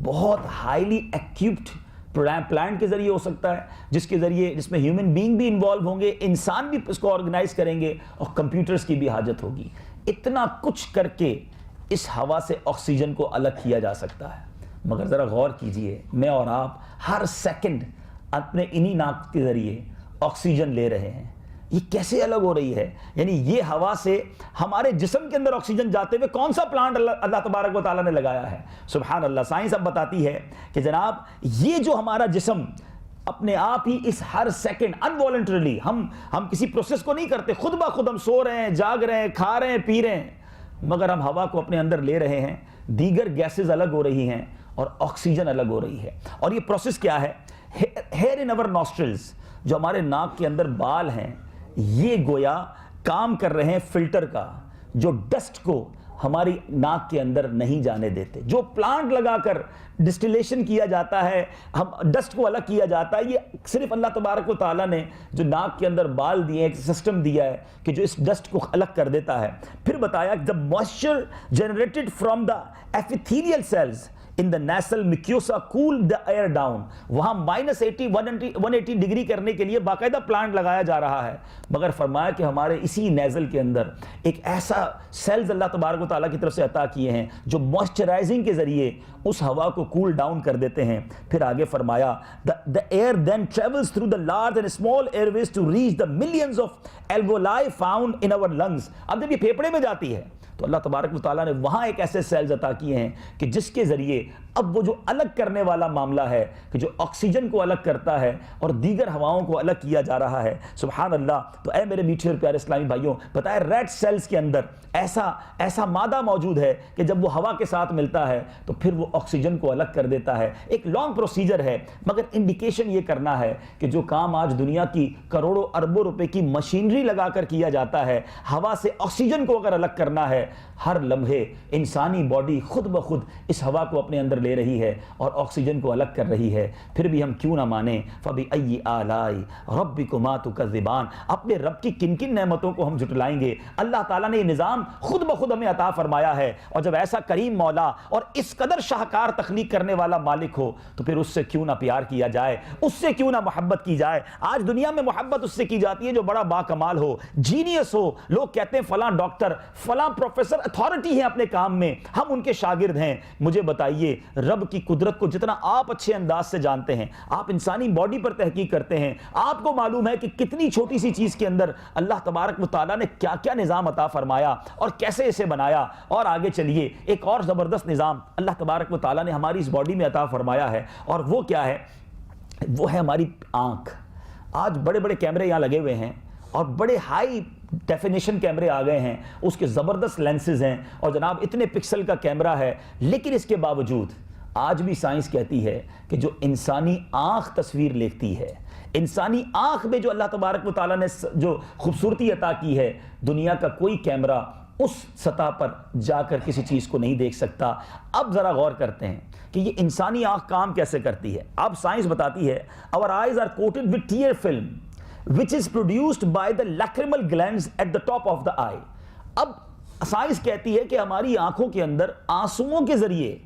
بہت ہائیلی ایکیوپڈ پلانٹ کے ذریعے ہو سکتا ہے, جس میں ہیومن بینگ بھی انوالو ہوں گے, انسان بھی اس کو آرگنائز کریں گے, اور کمپیوٹرز کی بھی حاجت ہوگی. اتنا کچھ کر کے اس ہوا سے آکسیجن کو الگ کیا جا سکتا ہے. مگر ذرا غور کیجئے, میں اور آپ ہر سیکنڈ اپنے انہی ناک کے ذریعے آکسیجن لے رہے ہیں. یہ کیسے الگ ہو رہی ہے؟ یعنی یہ ہوا سے ہمارے جسم کے اندر آکسیجن جاتے ہوئے کون سا پلانٹ اللہ تبارک و تعالیٰ نے لگایا ہے؟ سبحان اللہ. سائنس اب بتاتی ہے کہ جناب یہ جو ہمارا جسم اپنے آپ ہی اس ہر سیکنڈ انوالنٹریلی, ہم کسی پروسیس کو نہیں کرتے, خود بخود ہم سو رہے ہیں, جاگ رہے ہیں, کھا رہے ہیں, پی رہے ہیں, مگر ہم ہوا کو اپنے اندر لے رہے ہیں, دیگر گیسز الگ ہو رہی ہیں اور آکسیجن الگ ہو رہی ہے. اور یہ پروسیس کیا ہے؟ ہیئر ان اور نوسٹرلز, جو ہمارے ناک کے اندر بال ہیں, یہ گویا کام کر رہے ہیں فلٹر کا, جو ڈسٹ کو ہماری ناک کے اندر نہیں جانے دیتے. جو پلانٹ لگا کر ڈسٹیلیشن کیا جاتا ہے, ہم ڈسٹ کو الگ کیا جاتا ہے, یہ صرف اللہ تبارک و تعالیٰ نے جو ناک کے اندر بال دیے, ایک سسٹم دیا ہے کہ جو اس ڈسٹ کو الگ کر دیتا ہے. پھر بتایا کہ the moisture generated from the epithelial cells in the nasal mucosa cool the air down. وہاں -180 ڈگری کرنے کے لیے باقاعدہ پلانٹ لگایا جا رہا ہے. مگر فرمایا کہ ہمارے اسی نیزل کے اندر ایک ایسا سیلز اللہ تبارک و تعالیٰ کی طرف سے عطا کیے ہیں جو موئسچرائزنگ کے ذریعے اس ہوا کو کول ڈاؤن کر دیتے ہیں. پھر آگے فرمایا the air then travels through the large and small airways to reach the millions of alveoli found in our lungs. اب جب یہ پھیپھڑے میں جاتی ہے تو اللہ تبارک و تعالیٰ نے وہاں ایک ایسے سیلز عطا کیے ہیں کہ جس کے ذریعے اب وہ جو الگ کرنے والا معاملہ ہے کہ جو آکسیجن کو الگ کرتا ہے اور دیگر ہواؤں کو الگ کیا جا رہا ہے. سبحان اللہ. تو اے میرے میٹھے اور پیارے اسلامی بھائیوں, بتائے ریڈ سیلز کے اندر ایسا مادہ موجود ہے کہ جب وہ ہوا کے ساتھ ملتا ہے تو پھر وہ آکسیجن کو الگ کر دیتا ہے. ایک لانگ پروسیجر ہے, مگر انڈیکیشن یہ کرنا ہے کہ جو کام آج دنیا کی کروڑوں اربوں روپے کی مشینری لگا کر کیا جاتا ہے, ہوا سے آکسیجن کو اگر الگ کرنا ہے, ہر لمحے انسانی باڈی خود بخود اس ہوا کو اپنے اندر لے رہی ہے اور آکسیجن کو الگ کر رہی ہے. پھر بھی ہم کیوں نہ مانیں؟ فَبِأَيِّ آلَاءِ رَبِّكُمَا تُكَذِّبَانِ. اپنے رب کی کن کن نعمتوں کو ہم جھٹلائیں گے؟ اللہ تعالیٰ نے یہ نظام خود بخود ہمیں عطا فرمایا ہے, اور جب ایسا کریم مولا اور اس قدر شاہکار تخلیق کرنے والا مالک ہو تو پھر اس سے کیوں نہ پیار کیا جائے, اس سے کیوں نہ محبت کی جائے. آج دنیا میں محبت اس سے کی جاتی ہے جو بڑا باکمال ہو, جینیس ہو. لوگ کہتے ہیں فلاں ڈاکٹر, فلاں پروفیسر اتھارٹی ہیں اپنے کام میں, ہم ان کے شاگرد ہیں. مجھے بتائیے, رب کی قدرت کو جتنا آپ اچھے انداز سے جانتے ہیں, آپ انسانی باڈی پر تحقیق کرتے ہیں, آپ کو معلوم ہے کہ کتنی چھوٹی سی چیز کے اندر اللہ تبارک و تعالیٰ نے کیا کیا نظام عطا فرمایا اور کیسے اسے بنایا. اور آگے چلیے, ایک اور زبردست نظام اللہ تبارک و تعالیٰ نے ہماری اس باڈی میں عطا فرمایا ہے, اور وہ کیا ہے؟ وہ ہے ہماری آنکھ. آج بڑے بڑے کیمرے یہاں لگے ہوئے ہیں اور بڑے ہائی ڈیفینیشن کیمرے آ گئے ہیں, اس کے زبردست لینسز ہیں, اور جناب اتنے پکسل کا کیمرہ ہے. لیکن اس کے باوجود آج بھی سائنس کہتی ہے کہ جو انسانی آنکھ تصویر لیتی ہے, انسانی آنکھ میں جو اللہ تبارک و تعالیٰ نے جو خوبصورتی عطا کی ہے, دنیا کا کوئی کیمرہ اس سطح پر جا کر کسی چیز کو نہیں دیکھ سکتا. اب ذرا غور کرتے ہیں کہ یہ انسانی آنکھ کام کیسے کرتی ہے. اب سائنس بتاتی ہے our eyes are coated with tear film which is produced by the lacrimal glands at the top of the eye. اب سائنس کہتی ہے کہ ہماری آنکھوں کے اندر آنسوؤں کے ذریعے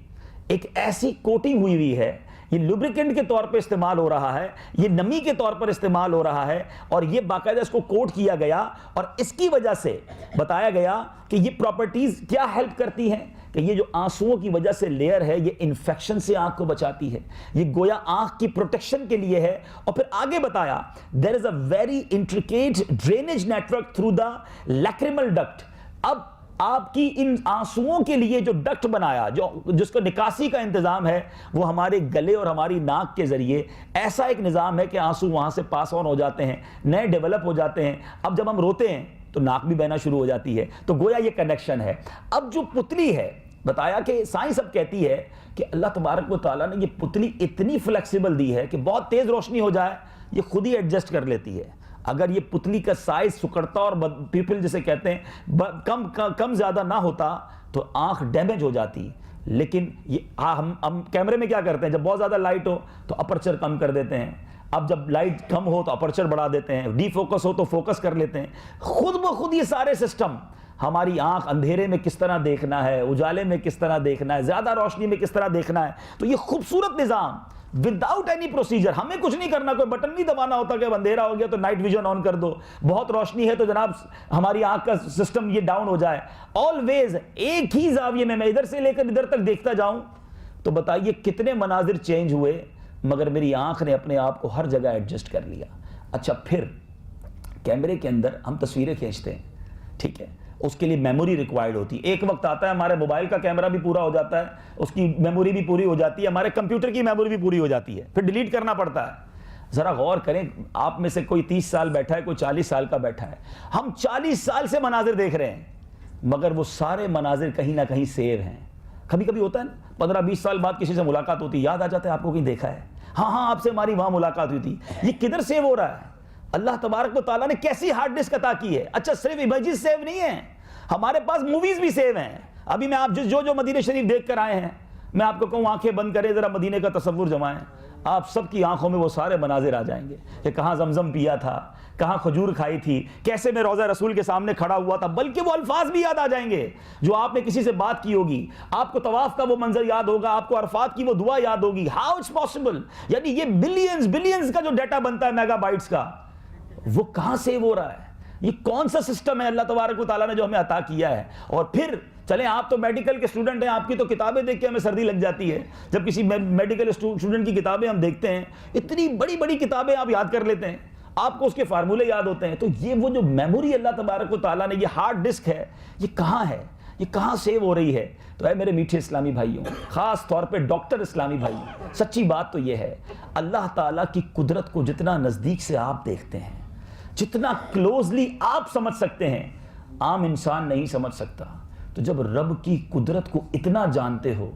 ایک ایسی کوٹنگ ہوئی ہے، یہ لوبریکنٹ کے طور پر استعمال ہو رہا ہے، یہ نمی کے طور پر استعمال ہو رہا ہے، اور یہ باقاعدہ اس کو کوٹ کیا گیا، اور اس کی وجہ سے بتایا گیا کہ یہ پراپرٹیز کیا ہیلپ کرتی ہیں کہ یہ جو آنسوؤں کی وجہ سے لیئر ہے یہ انفیکشن سے آنکھ کو بچاتی ہے، یہ گویا آنکھ کی پروٹیکشن کے لیے ہے۔ اور پھر آگے بتایا there is a very intricate drainage network through the lacrimal duct۔ اب آپ کی ان آنسوؤں کے لیے جو ڈکٹ بنایا، جس کو نکاسی کا انتظام ہے، وہ ہمارے گلے اور ہماری ناک کے ذریعے ایسا ایک نظام ہے کہ آنسو وہاں سے پاس آن ہو جاتے ہیں، نئے ڈیولپ ہو جاتے ہیں۔ اب جب ہم روتے ہیں تو ناک بھی بہنا شروع ہو جاتی ہے، تو گویا یہ کنیکشن ہے۔ اب جو پتلی ہے، بتایا کہ سائنس اب کہتی ہے کہ اللہ تبارک و تعالیٰ نے یہ پتلی اتنی فلیکسیبل دی ہے کہ بہت تیز روشنی ہو جائے یہ خود ہی ایڈجسٹ کر لیتی ہے۔ اگر یہ پتلی کا سائز سکڑتا اور پیپل جسے کہتے ہیں کم زیادہ نہ ہوتا تو آنکھ ڈیمیج ہو جاتی، لیکن یہ ہم کیمرے میں کیا کرتے ہیں، جب بہت زیادہ لائٹ ہو تو اپرچر کم کر دیتے ہیں، اب جب لائٹ کم ہو تو اپرچر بڑھا دیتے ہیں، ڈی فوکس ہو تو فوکس کر لیتے ہیں۔ خود بخود یہ سارے سسٹم ہماری آنکھ اندھیرے میں کس طرح دیکھنا ہے، اجالے میں کس طرح دیکھنا ہے، زیادہ روشنی میں کس طرح دیکھنا ہے، تو یہ خوبصورت نظام وداؤٹ اینی پروسیجر، ہمیں کچھ نہیں کرنا، کوئی بٹن نہیں دبانا ہوتا کہ اب اندھیرا ہو گیا تو نائٹ ویژن آن کر دو، بہت روشنی ہے تو جناب ہماری آنکھ کا سسٹم یہ ڈاؤن ہو جائے، آلویز ایک ہی زاویے میں ادھر سے لے کر ادھر تک دیکھتا جاؤں۔ تو بتائیے کتنے مناظر چینج ہوئے، مگر میری آنکھ نے اپنے آپ کو ہر جگہ ایڈجسٹ کر لیا۔ اچھا، پھر کیمرے کے اندر ہم تصویریں کھینچتے ہیں، ٹھیک ہے، اس کے لیے میموری ریکوائرڈ ہوتی ہے۔ ایک وقت آتا ہے ہمارے موبائل کا کیمرہ بھی پورا ہو جاتا ہے، اس کی میموری بھی پوری ہو جاتی ہے، ہمارے کمپیوٹر کی میموری بھی پوری ہو جاتی ہے، پھر ڈیلیٹ کرنا پڑتا ہے۔ ذرا غور کریں، آپ میں سے کوئی 30 سال بیٹھا ہے، کوئی 40 سال کا بیٹھا ہے، ہم 40 سال سے مناظر دیکھ رہے ہیں، مگر وہ سارے مناظر کہیں نہ کہیں سیو ہیں۔ کبھی کبھی ہوتا ہے نا، 15-20 سال بعد کسی سے ملاقات ہوتی ہے، یاد آ جاتا ہے آپ کو کہیں دیکھا ہے، ہاں آپ سے ہماری وہاں ملاقات ہوئی تھی۔ یہ کدھر سیو ہو رہا ہے؟ اللہ تبارک و تعالیٰ نے کیسی ہارڈ ڈسک عطا کی ہے۔ اچھا، صرف امیجز سیو نہیں ہیں، ہمارے پاس موویز بھی سیو ہیں۔ ابھی میں آپ جو مدینہ شریف دیکھ کر آئے ہیں، میں آپ کو کہوں آنکھیں بند کریں، ذرا مدینے کا تصور جمائیں، آپ سب کی آنکھوں میں وہ سارے مناظر آ جائیں گے کہ کہاں زمزم پیا تھا، کہاں کھجور کھائی تھی، کیسے میں روضہ رسول کے سامنے کھڑا ہوا تھا، بلکہ وہ الفاظ بھی یاد آ جائیں گے جو آپ نے کسی سے بات کی ہوگی، آپ کو طواف کا وہ منظر یاد ہوگا، آپ کو عرفات کی وہ دعا یاد ہوگی۔ How it's possible? یعنی یہ بلینز کا جو ڈیٹا بنتا ہے میگا بائٹس کا، وہ کہاں سیو ہو رہا ہے؟ یہ کون سا سسٹم ہے اللہ تبارک و تعالیٰ نے جو ہمیں عطا کیا ہے؟ اور پھر چلیں، آپ تو میڈیکل کے اسٹوڈنٹ ہیں، آپ کی تو کتابیں دیکھ کے ہمیں سردی لگ جاتی ہے جب کسی میڈیکل اسٹوڈنٹ کی کتابیں ہم دیکھتے ہیں، اتنی بڑی بڑی کتابیں آپ یاد کر لیتے ہیں، آپ کو اس کے فارمولے یاد ہوتے ہیں۔ تو یہ وہ جو میموری اللہ تبارک و تعالیٰ نے، یہ ہارڈ ڈسک ہے، یہ کہاں ہے، یہ کہاں سیو ہو رہی ہے؟ تو اے میرے میٹھے اسلامی بھائیوں، خاص طور پہ ڈاکٹر اسلامی بھائی، سچی بات تو یہ ہے، اللہ تعالیٰ کی قدرت کو جتنا نزدیک سے آپ دیکھتے ہیں، جتنا کلوزلی آپ سمجھ سکتے ہیں، عام انسان نہیں سمجھ سکتا۔ تو جب رب کی قدرت کو اتنا جانتے ہو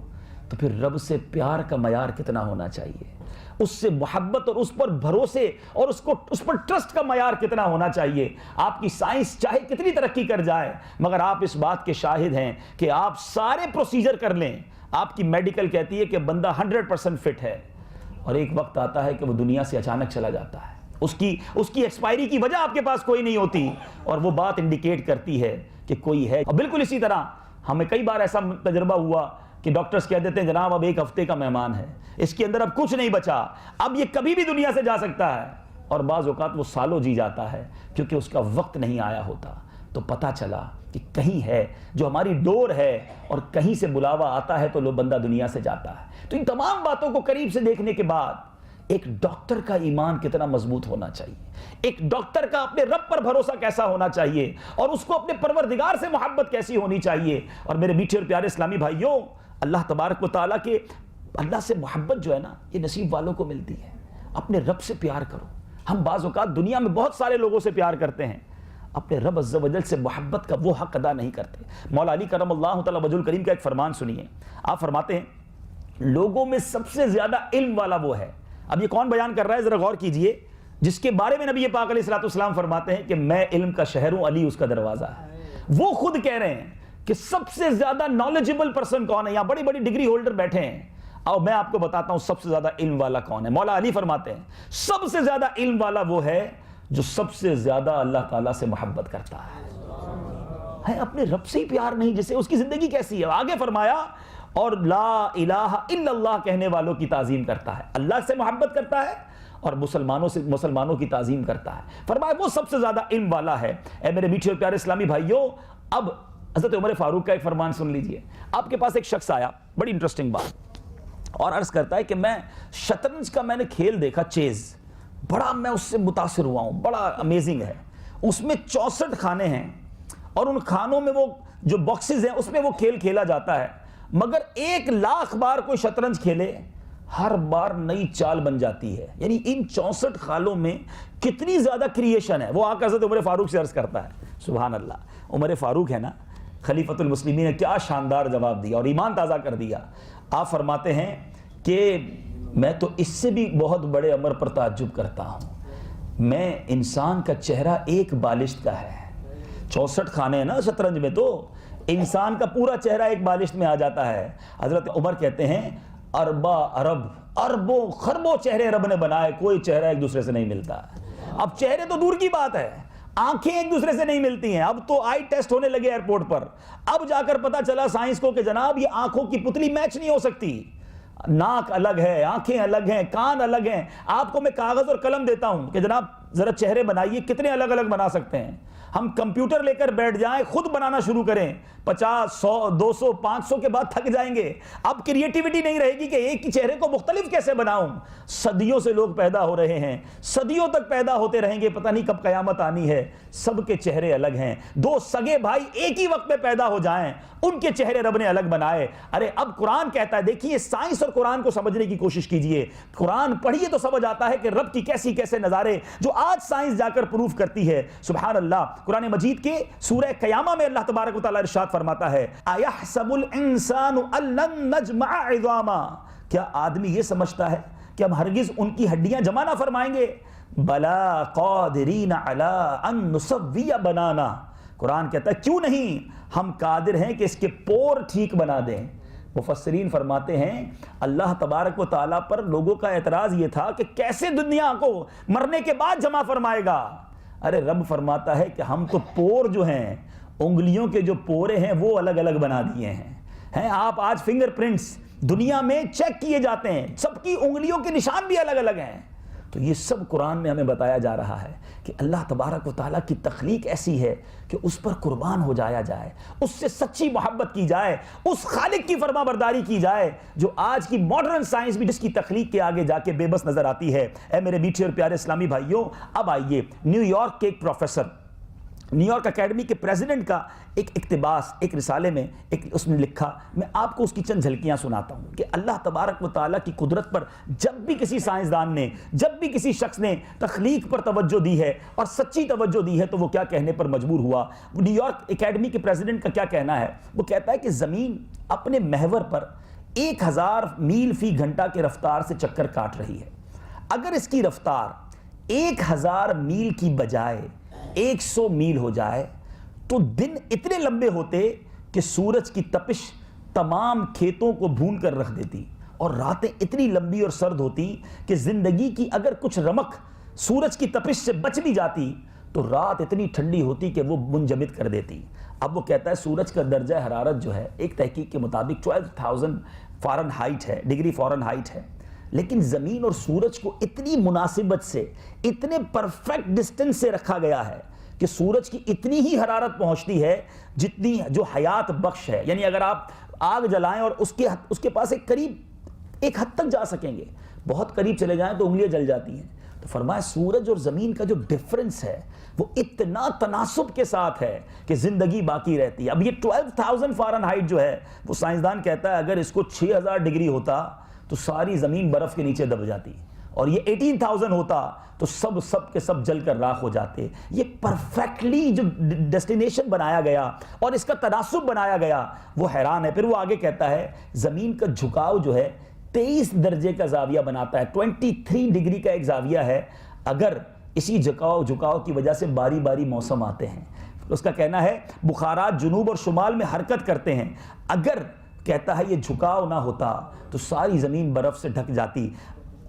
تو پھر رب سے پیار کا معیار کتنا ہونا چاہیے، اس سے محبت اور اس پر بھروسے اور اس پر ٹرسٹ کا معیار کتنا ہونا چاہیے۔ آپ کی سائنس چاہے کتنی ترقی کر جائے، مگر آپ اس بات کے شاہد ہیں کہ آپ سارے پروسیجر کر لیں، آپ کی میڈیکل کہتی ہے کہ بندہ 100% فٹ ہے، اور ایک وقت آتا ہے کہ وہ دنیا سے اچانک چلا جاتا ہے، اس کی ایکسپائری کی وجہ آپ کے پاس کوئی نہیں ہوتی، اور وہ بات انڈیکیٹ کرتی ہے کہ کوئی ہے۔ اور بالکل اسی طرح ہمیں کئی بار ایسا تجربہ ہوا کہ ڈاکٹرز کہہ دیتے ہیں جناب اب 1 ہفتے کا مہمان ہے، اس کے اندر اب کچھ نہیں بچا، اب یہ کبھی بھی دنیا سے جا سکتا ہے، اور بعض اوقات وہ سالوں جی جاتا ہے کیونکہ اس کا وقت نہیں آیا ہوتا۔ تو پتہ چلا کہ کہیں ہے جو ہماری ڈور ہے، اور کہیں سے بلاوا آتا ہے تو لو بندہ دنیا سے جاتا ہے۔ تو ان تمام باتوں کو قریب سے دیکھنے کے بعد ایک ڈاکٹر کا ایمان کتنا مضبوط ہونا چاہیے، ایک ڈاکٹر کا اپنے رب پر بھروسہ کیسا ہونا چاہیے، اور اس کو اپنے پروردگار سے محبت کیسی ہونی چاہیے۔ اور میرے میٹھے اور پیارے اسلامی بھائیوں، اللہ تبارک و تعالیٰ کے اللہ سے محبت جو ہے نا، یہ نصیب والوں کو ملتی ہے۔ اپنے رب سے پیار کرو۔ ہم بعض اوقات دنیا میں بہت سارے لوگوں سے پیار کرتے ہیں، اپنے رب عز و جل سے محبت کا وہ حق ادا نہیں کرتے۔ مولا علی کرم اللہ تعالیٰ وجہ الکریم کا ایک فرمان سنیے، آپ فرماتے ہیں لوگوں میں سب سے زیادہ علم والا وہ ہے۔ اب یہ کون بیان کر رہا ہے، ذرا غور کیجئے، جس کے بارے میں نبی پاک علیہ الصلوۃ والسلام فرماتے ہیں کہ میں علم کا شہر ہوں، علی اس کا دروازہ ہے۔ وہ خود کہہ رہے ہیں کہ سب سے زیادہ نالجبل پرسن کون ہے، یہاں بڑی بڑی ڈگری ہولڈر بیٹھے ہیں، اور میں آپ کو بتاتا ہوں سب سے زیادہ علم والا کون ہے۔ مولا علی فرماتے ہیں سب سے زیادہ علم والا وہ ہے جو سب سے زیادہ اللہ تعالیٰ سے محبت کرتا ہے۔ ہے اپنے رب سے ہی پیار نہیں جسے، اس کی زندگی کیسی ہے؟ آگے فرمایا اور لا الہ الا اللہ کہنے والوں کی تعظیم کرتا ہے، اللہ سے محبت کرتا ہے اور مسلمانوں کی تعظیم کرتا ہے۔ فرمایا وہ سب سے زیادہ علم والا ہے۔ اے میرے میٹھے اور پیارے اسلامی بھائیوں، اب حضرت عمر فاروق کا ایک فرمان سن لیجئے۔ آپ کے پاس ایک شخص آیا، بڑی انٹرسٹنگ بات، اور عرض کرتا ہے کہ میں شطرنج کا میں نے کھیل دیکھا، چیز، بڑا میں اس سے متاثر ہوا ہوں، بڑا امیزنگ ہے۔ اس میں 64 خانے ہیں اور ان خانوں میں وہ جو باکسز ہیں اس میں وہ کھیل کھیلا جاتا ہے، مگر 1,00,000 بار کوئی شطرنج کھیلے ہر بار نئی چال بن جاتی ہے۔ یعنی ان 64 خانوں میں کتنی زیادہ کریشن ہے۔ وہ آقا حضرت عمر فاروق سے عرض کرتا ہے، سبحان اللہ، عمر فاروق ہے نا خلیفۃ المسلمین نے کیا شاندار جواب دیا اور ایمان تازہ کر دیا۔ آپ فرماتے ہیں کہ میں تو اس سے بھی بہت بڑے امر پر تعجب کرتا ہوں، میں انسان کا چہرہ ایک بالشت کا ہے۔ 64 خانے ہیں نا شطرنج میں، تو انسان کا پورا چہرہ ایک بالشت میں آ جاتا ہے۔ حضرت عمر کہتے ہیں اربوں خربوں چہرے رب نے بنائے، کوئی چہرہ ایک دوسرے سے نہیں ملتا۔ اب چہرے تو دور کی بات ہے، آنکھیں ایک دوسرے سے نہیں ملتی ہیں۔ اب تو آئی ٹیسٹ ہونے لگے ایئرپورٹ پر، اب جا کر پتا چلا سائنس کو کہ جناب یہ آنکھوں کی پتلی میچ نہیں ہو سکتی، ناک الگ ہے، آنکھیں الگ ہیں، کان الگ ہیں۔ آپ کو میں کاغذ اور قلم دیتا ہوں کہ جناب ذرا چہرے بنائیے، کتنے الگ الگ بنا سکتے ہیں؟ ہم کمپیوٹر لے کر بیٹھ جائیں، خود بنانا شروع کریں، 50 100 200 500 کے بعد تھک جائیں گے۔ اب کریٹیوٹی نہیں رہے گی کہ ایک ہی چہرے کو مختلف کیسے بناؤں۔ صدیوں سے لوگ پیدا ہو رہے ہیں، صدیوں تک پیدا ہوتے رہیں گے، پتہ نہیں کب قیامت آنی ہے۔ سب کے چہرے الگ ہیں۔ دو سگے بھائی ایک ہی وقت میں پیدا ہو جائیں، ان کے چہرے رب نے الگ بنائے۔ ارے اب قرآن کہتا ہے، دیکھیے سائنس اور قرآن کو سمجھنے کی کوشش کیجئے، قرآن پڑھیے تو سمجھ آتا ہے کہ رب کی کیسی کیسے نظارے جو آج سائنس جا کر پروف کرتی ہے۔ سبحان اللہ۔ قرآن مجید کے سورہ قیامہ میں اللہ تبارک و تعالیٰ ارشاد فرماتا ہے، اَيَحْسَبُ الْإِنسَانُ أَن لَّن نَّجْمَعَ عِظَامًا، کیا آدمی یہ سمجھتا ہے کہ ہم ہرگز ان کی ہڈیاں جمع نہ فرمائیں گے؟ بَلَا قَادِرِينَ عَلَىٰ أَن نُّسَوِّيَ بَنَانَا، قرآن کہتا ہے کیوں نہیں، ہم قادر ہیں کہ اس کے پور ٹھیک بنا دیں۔ مفسرین فرماتے ہیں اللہ تبارک و تعالیٰ پر لوگوں کا اعتراض یہ تھا کہ کیسے دنیا کو مرنے کے بعد جمع فرمائے گا۔ ارے رب فرماتا ہے کہ ہم تو پور جو ہیں، انگلیوں کے جو پورے ہیں وہ الگ الگ بنا دیے ہیں۔ آپ آج فنگر پرنٹس دنیا میں چیک کیے جاتے ہیں، سب کی انگلیوں کے نشان بھی الگ الگ ہیں۔ تو یہ سب قرآن میں ہمیں بتایا جا رہا ہے کہ اللہ تبارک و تعالیٰ کی تخلیق ایسی ہے کہ اس پر قربان ہو جایا جائے، اس سے سچی محبت کی جائے، اس خالق کی فرما برداری کی جائے جو آج کی ماڈرن سائنس بھی جس کی تخلیق کے آگے جا کے بے بس نظر آتی ہے۔ اے میرے میٹھے اور پیارے اسلامی بھائیوں، اب آئیے نیو یارک کے ایک پروفیسر، نیو یارک اکیڈمی کے پریزیڈنٹ کا ایک اقتباس ایک رسالے میں اس نے لکھا، میں آپ کو اس کی چند جھلکیاں سناتا ہوں کہ اللہ تبارک و تعالیٰ کی قدرت پر جب بھی کسی سائنسدان نے، جب بھی کسی شخص نے تخلیق پر توجہ دی ہے اور سچی توجہ دی ہے تو وہ کیا کہنے پر مجبور ہوا۔ نیو یارک اکیڈمی کے پریزیڈنٹ کا کیا کہنا ہے؟ وہ کہتا ہے کہ زمین اپنے محور پر 1000 میل فی گھنٹہ کے رفتار سے چکر کاٹ رہی ہے۔ اگر اس کی رفتار 1000 میل کی بجائے 100 میل ہو جائے تو دن اتنے لمبے ہوتے کہ سورج کی تپش تمام کھیتوں کو بھون کر رکھ دیتی، اور راتیں اتنی لمبی اور سرد ہوتی کہ زندگی کی اگر کچھ رمق سورج کی تپش سے بچ بھی جاتی تو رات اتنی ٹھنڈی ہوتی کہ وہ منجمد کر دیتی۔ اب وہ کہتا ہے سورج کا درجہ حرارت جو ہے ایک تحقیق کے مطابق 12,000 فارنہائٹ ہے، ڈگری فارنہائٹ ہے، لیکن زمین اور سورج کو اتنی مناسبت سے، اتنے پرفیکٹ ڈسٹنس سے رکھا گیا ہے کہ سورج کی اتنی ہی حرارت پہنچتی ہے جتنی جو حیات بخش ہے۔ یعنی اگر آپ آگ جلائیں اور اس کے پاس ایک حد تک جا سکیں گے، بہت قریب چلے جائیں تو انگلیاں جل جاتی ہیں۔ تو فرمایا سورج اور زمین کا جو ڈفرنس ہے وہ اتنا تناسب کے ساتھ ہے کہ زندگی باقی رہتی ہے۔ اب یہ 12,000 فارنہائٹ جو ہے وہ سائنسدان کہتا ہے اگر اس کو 6000 ڈگری ہوتا تو ساری زمین برف کے نیچے دب جاتی، اور یہ 18,000 ہوتا تو سب کے سب جل کر راکھ ہو جاتے۔ یہ پرفیکٹلی جو ڈیسٹینیشن بنایا گیا اور اس کا تناسب بنایا گیا وہ حیران ہے۔ پھر وہ آگے کہتا ہے زمین کا جھکاؤ جو ہے 23 درجے کا زاویہ بناتا ہے، 23 ڈگری کا ایک زاویہ ہے۔ اگر اسی جھکاؤ کی وجہ سے باری باری موسم آتے ہیں، اس کا کہنا ہے بخارات جنوب اور شمال میں حرکت کرتے ہیں، اگر کہتا ہے یہ جھکاؤ نہ ہوتا تو ساری زمین برف سے ڈھک جاتی۔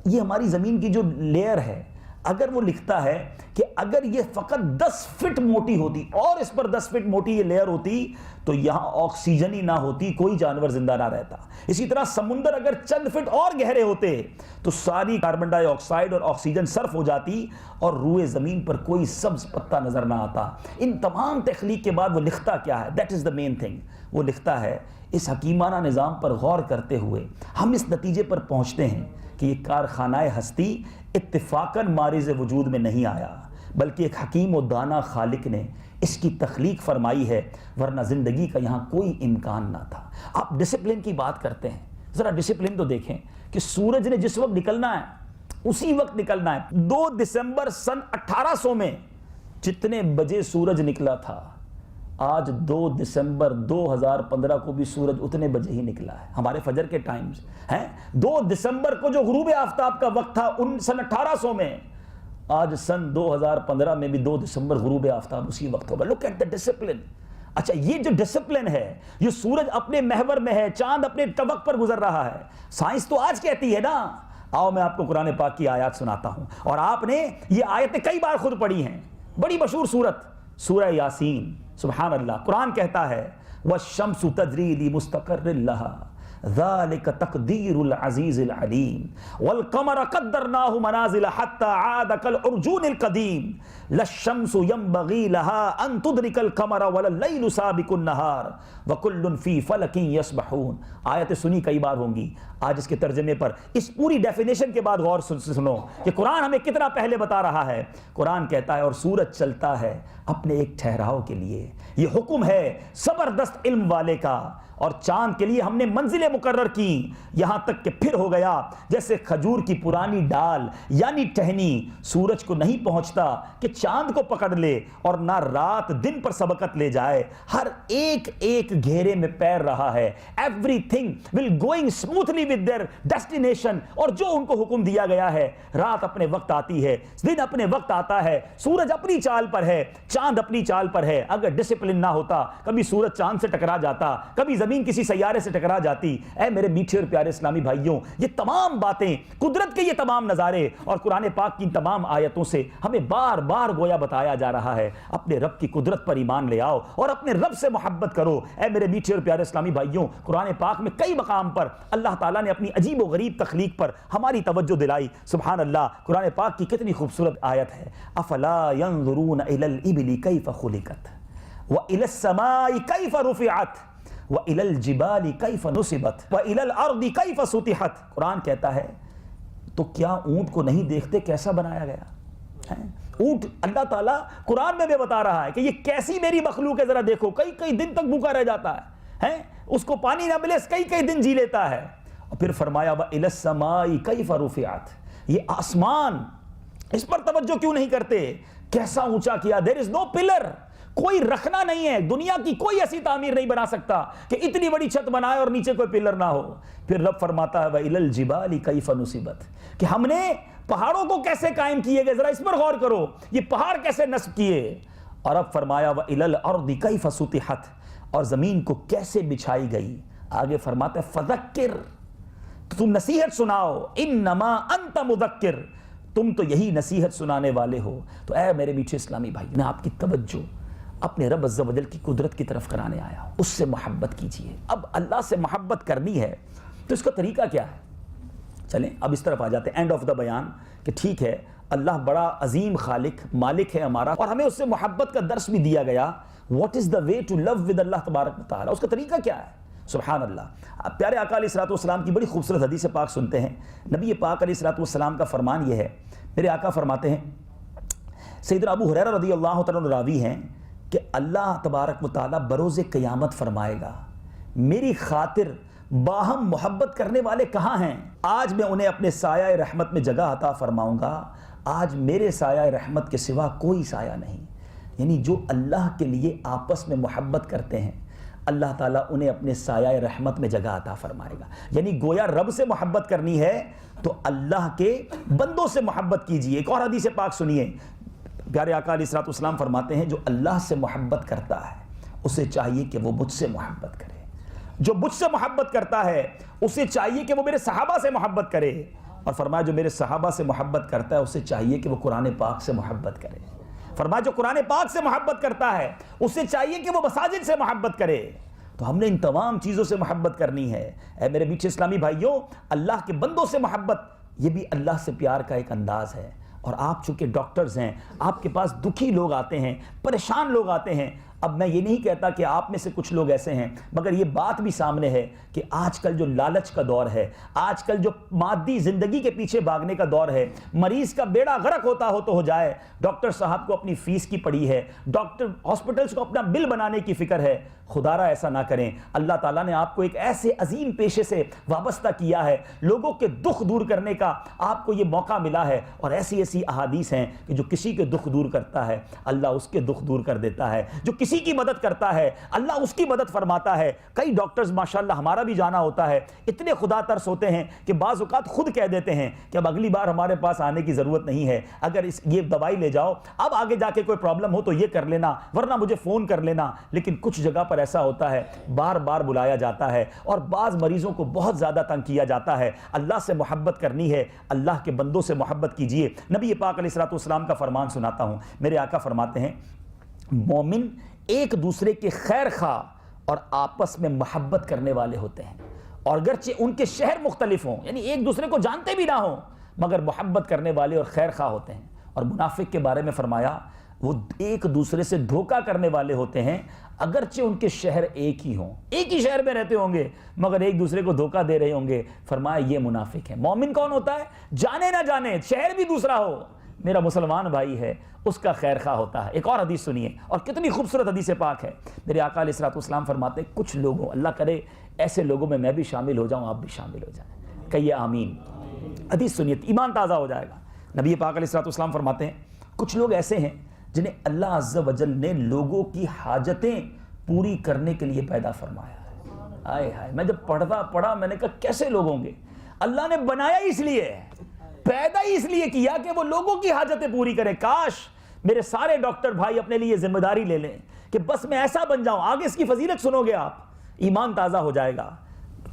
یہ ہماری زمین کی جو لیئر ہے، اگر وہ لکھتا ہے کہ اگر یہ فقط 10 فٹ موٹی ہوتی اور اس پر 10 فٹ موٹی یہ لیئر ہوتی تو یہاں آکسیجن ہی نہ ہوتی, کوئی جانور زندہ نہ رہتا. اسی طرح سمندر اگر چند فٹ اور گہرے ہوتے تو ساری کاربن ڈائی آکسائڈ اور آکسیجن صرف ہو جاتی اور روئے زمین پر کوئی سبز پتا نظر نہ آتا. ان تمام تخلیق کے بعد وہ لکھتا کیا ہے؟ That is the main thing. وہ لکھتا ہے اس حکیمانہ نظام پر غور کرتے ہوئے ہم اس نتیجے پر پہنچتے ہیں کہ یہ کارخانہ ہستی اتفاقاً مارز وجود میں نہیں آیا, بلکہ ایک حکیم و دانا خالق نے اس کی تخلیق فرمائی ہے, ورنہ زندگی کا یہاں کوئی امکان نہ تھا. آپ ڈسپلن کی بات کرتے ہیں, ذرا ڈسپلن تو دیکھیں کہ سورج نے جس وقت نکلنا ہے اسی وقت نکلنا ہے. 2 دسمبر سن 1800 میں جتنے بجے سورج نکلا تھا, آج 2 دسمبر 2015 کو بھی سورج اتنے بجے ہی نکلا ہے. ہمارے فجر کے ٹائمز ہیں 2 دسمبر کو جو غروب آفتاب کا وقت تھا سن 1800 میں, آج سن 2015 میں بھی 2 دسمبر غروب آفتاب اسی وقت ہوگا. Look at the discipline. اچھا, یہ جو ڈسپلن ہے, یہ سورج اپنے محور میں ہے, چاند اپنے طبق پر گزر رہا ہے. سائنس تو آج کہتی ہے نا. آؤ میں آپ کو قرآن پاک کی آیات سناتا ہوں, اور آپ نے یہ آیتیں کئی بار خود پڑھی ہیں. بڑی مشہور سورت سورہ یاسین. سبحان اللہ, قرآن کہتا ہے وَالشَّمْسُ تَجْرِي لِمُسْتَقَرٍّ لَهَا ذَلِكَ تَقْدِيرُ الْعَزِيزِ الْعَلِيمِ وَالْقَمَرَ قَدَّرْنَاهُ مَنَازِلَ حَتَّى عَادَ كَالْعُرْجُونِ الْقَدِيمِ لَا الشَّمْسُ يَنبَغِي لَهَا أَن تُدْرِكَ الْقَمَرَ وَلَا اللَّيْلُ سَابِقُ النَّهَارِ وَكُلٌّ فِي فَلَكٍ يَسْبَحُونَ. آیتیں سنی کئی بار ہوں گی, آج اس کے ترجمے پر اس پوری ڈیفینیشن کے بعد غور سنو کہ قرآن ہمیں کتنا پہلے بتا رہا ہے. قرآن کہتا ہے اور سورج چلتا ہے اپنے ایک ٹھہراؤ کے لیے, یہ حکم ہے زبردست علم والے کا. اور چاند کے لیے ہم نے منزلیں مقرر کی, یہاں تک کہ پھر ہو گیا جیسے کھجور کی پرانی ڈال یعنی ٹہنی سورج کو نہیں پہنچتا کہ چاند کو پکڑ لے, اور نہ رات دن پر سبقت لے جائے. ہر ایک ایک گھیرے میں پیر رہا ہے. Everything will going smoothly with their destination. اور جو ان کو حکم دیا گیا ہے, رات اپنے وقت آتی ہے, دن اپنے وقت آتا ہے, سورج اپنی چال پر ہے, چاند اپنی چال پر ہے. اگر ڈسپلن نہ ہوتا کبھی سورج چاند سے ٹکرا جاتا, کبھی زمین کسی سیارے سے ٹکرا جاتی. اے میرے میٹھے اور پیارے اسلامی بھائیوں, یہ تمام باتیں, قدرت کے یہ تمام نظارے اور قرآن پاک کی تمام آیتوں سے ہمیں بار بار گویا بتایا جا رہا ہے اپنے رب کی قدرت پر ایمان لے آؤ اور اپنے رب سے محبت کرو. اے میرے میٹھے اور پیارے اسلامی بھائیوں, قرآن پاک میں کئی مقام پر اللہ تعالیٰ نے اپنی عجیب و غریب تخلیق پر ہماری توجہ دلائی. سبحان اللہ, قرآن پاک کی کتنی خوبصورت آیت ہے. افلا ينظرون الى الابل كيف خلقت والى السماء كيف رفعت وَإِلَى الْجِبَالِ كَيْفَ نُصِبَتْ وَإِلَى الْأَرْضِ كَيْفَ سُطِحَتْ. قرآن کہتا ہے تو کیا اونٹ کو نہیں دیکھتے کیسا بنایا گیا؟ اونٹ اللہ تعالیٰ قرآن میں بھی بتا رہا ہے کہ یہ کیسی میری مخلوق ہے, ذرا دیکھو. کئی کئی دن تک بھوکا رہ جاتا ہے, اس کو پانی نہ ملے کئی کئی دن جی لیتا ہے. اور پھر فرمایا وَإِلَى السَّمَاءِ كَيْفَ رُفِعَتْ. یہ آسمان, اس پر توجہ کیوں نہیں کرتے؟ کیسا اونچا کیا. there is no pillar, کوئی رکھنا نہیں ہے. دنیا کی کوئی ایسی تعمیر نہیں بنا سکتا کہ اتنی بڑی چھت بنائے اور نیچے کوئی پلر نہ ہو. پھر رب فرماتا ہے وَإِلَى الْجِبَالِ كَيْفَ نُصِبَتْ, کہ ہم نے پہاڑوں کو کیسے قائم کیے گئے, ذرا اس پر غور کرو, یہ پہاڑ کیسے نصب کیے. اور اب فرمایا وَإِلَى الْأَرْضِ كَيْفَ سُطِحَتْ, اور زمین کو کیسے بچھائی گئی. آگے فرماتا ہے فَذَكِّرْ, تم نصیحت سناؤ, اِنَّمَا أَنْتَ مُذَكِّرْ, تم تو یہی نصیحت سنانے والے ہو. تو اے میرے میٹھے اسلامی بھائی, میں آپ کی توجہ اپنے رب عز و جل کی قدرت کی طرف کرانے آیا ہوں. اس سے محبت کیجئے. اب اللہ سے محبت کرنی ہے تو اس کا طریقہ کیا ہے؟ چلیں اب اس طرف آ جاتے ہیں, اینڈ آف دا بیان, کہ ٹھیک ہے اللہ بڑا عظیم خالق مالک ہے ہمارا, اور ہمیں اس سے محبت کا درس بھی دیا گیا. What is the way to love with Allah تبارک و تعالیٰ, اس کا طریقہ کیا ہے؟ سبحان اللہ. اب پیارے آقا علیہ الصلوۃ والسلام کی بڑی خوبصورت حدیث پاک سنتے ہیں. نبی پاک علیہ الصلوۃ والسلام کا فرمان یہ ہے, میرے آقا فرماتے ہیں, سیدنا ابو ہریرہ رضی اللہ تعالیٰ عنہ راوی ہیں, کہ اللہ تبارک و تعالیٰ بروز قیامت فرمائے گا میری خاطر باہم محبت کرنے والے کہاں ہیں؟ آج میں انہیں اپنے سایہ رحمت میں جگہ عطا فرماؤں گا. آج میرے سایہ رحمت کے سوا کوئی سایہ نہیں. یعنی جو اللہ کے لیے آپس میں محبت کرتے ہیں اللہ تعالیٰ انہیں اپنے سایہ رحمت میں جگہ عطا فرمائے گا. یعنی گویا رب سے محبت کرنی ہے تو اللہ کے بندوں سے محبت کیجیے. ایک اور حدیث پاک سنیے, پیارے آقا علیہ الصلوۃ والسلام فرماتے ہیں جو اللہ سے محبت کرتا ہے اسے چاہیے کہ وہ مجھ سے محبت کرے. جو مجھ سے محبت کرتا ہے اسے چاہیے کہ وہ میرے صحابہ سے محبت کرے. اور فرمایا جو میرے صحابہ سے محبت کرتا ہے اسے چاہیے کہ وہ قرآن پاک سے محبت کرے. فرمایا جو قرآن پاک سے محبت کرتا ہے اسے چاہیے کہ وہ مساجد سے محبت کرے. تو ہم نے ان تمام چیزوں سے محبت کرنی ہے. اے میرے میٹھے اسلامی بھائیوں، اللہ کے بندوں سے محبت یہ بھی اللہ سے پیار کا ایک انداز ہے. اور آپ چونکہ ڈاکٹرز ہیں، آپ کے پاس دکھی لوگ آتے ہیں، پریشان لوگ آتے ہیں. اب میں یہ نہیں کہتا کہ آپ میں سے کچھ لوگ ایسے ہیں، مگر یہ بات بھی سامنے ہے کہ آج کل جو لالچ کا دور ہے، آج کل جو مادی زندگی کے پیچھے بھاگنے کا دور ہے، مریض کا بیڑا غرق ہوتا ہو تو ہو جائے. ڈاکٹر صاحب کو اپنی فیس کی پڑی ہے، ڈاکٹر ہاسپٹلس کو اپنا بل بنانے کی فکر ہے. خدارا ایسا نہ کریں. اللہ تعالیٰ نے آپ کو ایک ایسے عظیم پیشے سے وابستہ کیا ہے، لوگوں کے دکھ دور کرنے کا آپ کو یہ موقع ملا ہے. اور ایسی ایسی احادیث ہیں کہ جو کسی کے دکھ دور کرتا ہے اللہ اس کے دکھ دور کر دیتا ہے، جو کسی کی مدد کرتا ہے اللہ اس کی مدد فرماتا ہے. کئی ڈاکٹرز ماشاءاللہ ہمارا بھی جانا ہوتا ہے، اتنے خدا ترس ہوتے ہیں کہ بعض اوقات خود کہہ دیتے ہیں کہ اب اگلی بار ہمارے پاس آنے کی ضرورت نہیں ہے، اگر یہ دوائی لے جاؤ، اب آگے جا کے کوئی پرابلم ہو تو یہ کر لینا، ورنہ مجھے فون کر لینا. لیکن کچھ جگہ پر ایسا ہوتا ہے بار بار بلایا جاتا ہے اور بعض مریضوں کو بہت زیادہ تنگ کیا جاتا ہے. اللہ سے محبت کرنی ہے، اللہ کے بندوں سے محبت کیجئے. نبی پاک علیہ الصلوۃ والسلام کا فرمان سناتا ہوں. میرے آقا فرماتے ہیں مومن ایک دوسرے کے خیر خواہ اور آپس میں محبت کرنے والے ہوتے ہیں، اور اگرچہ ان کے شہر مختلف ہوں، یعنی ایک دوسرے کو جانتے بھی نہ ہوں، مگر محبت کرنے والے اور خیر خواہ ہوتے ہیں. اور منافق کے بارے میں فرمایا وہ ایک دوسرے سے دھوکہ کرنے والے ہوتے ہیں، اگرچہ ان کے شہر ایک ہی ہوں، ایک ہی شہر میں رہتے ہوں گے مگر ایک دوسرے کو دھوکہ دے رہے ہوں گے. فرمایا یہ منافق ہے. مومن کون ہوتا ہے؟ جانے نہ جانے شہر بھی دوسرا ہو، میرا مسلمان بھائی ہے، اس کا خیر خواہ ہوتا ہے. ایک اور حدیث سنیے، اور کتنی خوبصورت حدیث پاک ہے. میرے آقا علیہ الصلوۃ والسلام فرماتے ہیں کچھ لوگوں، اللہ کرے ایسے لوگوں میں میں بھی شامل ہو جاؤں، آپ بھی شامل ہو جائیں. کہیے آمین. حدیث سنیے، ایمان تازہ ہو جائے گا. نبی پاک علیہ الصلوۃ والسلام فرماتے ہیں کچھ لوگ ایسے ہیں جنہیں اللہ عز و جل نے لوگوں کی حاجتیں پوری کرنے کے لیے پیدا فرمایا ہے. آئے ہائے، میں جب پڑھا میں نے کہا کیسے لوگ ہوں گے؟ اللہ نے بنایا اس لیے، پیدا ہی اس لیے کیا کہ وہ لوگوں کی حاجتیں پوری کریں. کاش میرے سارے ڈاکٹر بھائی اپنے لیے ذمہ داری لے لیں کہ بس میں ایسا بن جاؤں. آگے اس کی فضیلت سنو گے آپ، ایمان تازہ ہو جائے گا.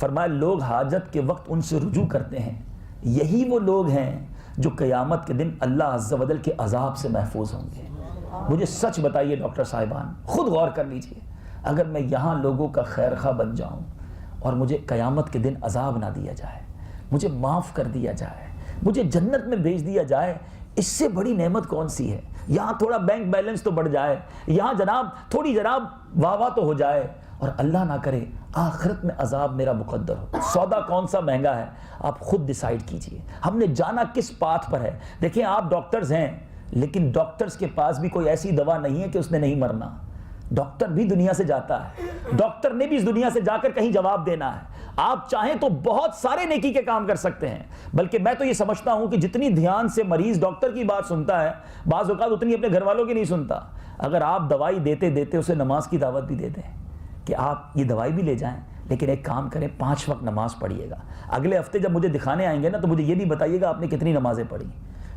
فرمایا لوگ حاجت کے وقت ان سے رجوع کرتے ہیں، یہی وہ لوگ ہیں جو قیامت کے دن اللہ عز و جل کے عذاب سے محفوظ ہوں گے. مجھے سچ بتائیے ڈاکٹر صاحبان، خود غور کر لیجئے، اگر میں یہاں لوگوں کا خیر خواہ بن جاؤں اور مجھے قیامت کے دن عذاب نہ دیا جائے، مجھے معاف کر دیا جائے، مجھے جنت میں بھیج دیا جائے، اس سے بڑی نعمت کون سی ہے؟ یہاں تھوڑا بینک بیلنس تو بڑھ جائے، یہاں تھوڑی واہ واہ تو ہو جائے، اور اللہ نہ کرے آخرت میں عذاب میرا مقدر ہو. سودا کون سا مہنگا ہے آپ خود ڈیسائیڈ کیجئے. ہم نے جانا کس پاتھ پر ہے. دیکھیں آپ ڈاکٹرز ہیں، لیکن ڈاکٹرز کے پاس بھی کوئی ایسی دوا نہیں ہے کہ اس نے نہیں مرنا. ڈاکٹر بھی دنیا سے جاتا ہے، ڈاکٹر نے بھی اس دنیا سے جا کر کہیں جواب دینا ہے. آپ چاہیں تو بہت سارے نیکی کے کام کر سکتے ہیں، بلکہ میں تو یہ سمجھتا ہوں کہ جتنی دھیان سے مریض ڈاکٹر کی بات سنتا ہے بعض اوقات اتنی اپنے گھر والوں کی نہیں سنتا. اگر آپ دوائی دیتے دیتے اسے نماز کی دعوت بھی دے دیں کہ آپ یہ دوائی بھی لے جائیں، لیکن ایک کام کریں 5 وقت نماز پڑھیے گا. اگلے ہفتے جب مجھے دکھانے آئیں گے نا تو مجھے یہ بھی بتائیے گا آپ نے کتنی نمازیں پڑھی.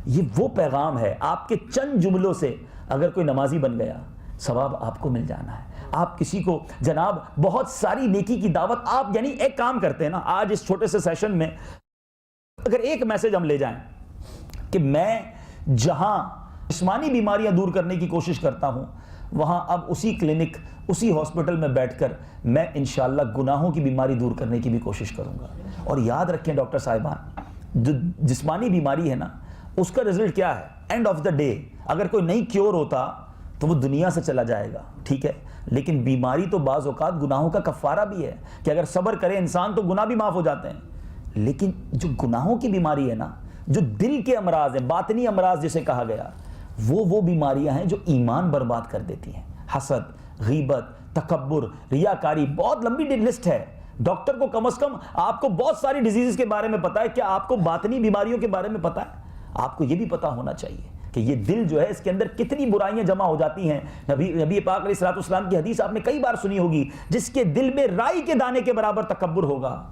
یہ وہ پیغام ہے، آپ کے چند جملوں سے اگر کوئی نمازی بن گیا ثواب آپ کو مل جانا ہے. آپ کسی کو جناب بہت ساری نیکی کی دعوت، آپ یعنی ایک کام کرتے ہیں نا، آج اس چھوٹے سے سیشن میں اگر ایک میسج ہم لے جائیں کہ میں جہاں جسمانی بیماریاں دور کرنے کی کوشش کرتا ہوں وہاں اب اسی کلینک اسی ہاسپٹل میں بیٹھ کر میں انشاءاللہ گناہوں کی بیماری دور کرنے کی بھی کوشش کروں گا. اور یاد رکھیں ڈاکٹر صاحبان، جو جسمانی بیماری ہے نا اس کا رزلٹ کیا ہے؟ اینڈ آف دا ڈے اگر کوئی نہیں کیور ہوتا تو وہ دنیا سے چلا جائے گا، ٹھیک ہے، لیکن بیماری تو بعض اوقات گناہوں کا کفارہ بھی ہے کہ اگر صبر کرے انسان تو گناہ بھی معاف ہو جاتے ہیں. لیکن جو گناہوں کی بیماری ہے نا، جو دل کے امراض ہیں، باطنی امراض جسے کہا گیا، وہ بیماریاں ہیں جو ایمان برباد کر دیتی ہیں. حسد، غیبت، تکبر، ریاکاری، بہت لمبی لسٹ ہے. ڈاکٹر کو کم از کم آپ کو بہت ساری ڈیزیز کے بارے میں پتا ہے، کیا آپ کو باطنی بیماریوں کے بارے میں پتا ہے؟ آپ کو یہ بھی پتا ہونا چاہیے کہ یہ دل جو ہے اس کے اندر کتنی برائیاں جمع ہو جاتی ہیں. نبی پاک علیہ الصلوۃ والسلام کی حدیث آپ نے کئی بار سنی ہوگی، جس کے دل میں رائی کے دانے کے برابر تکبر ہوگا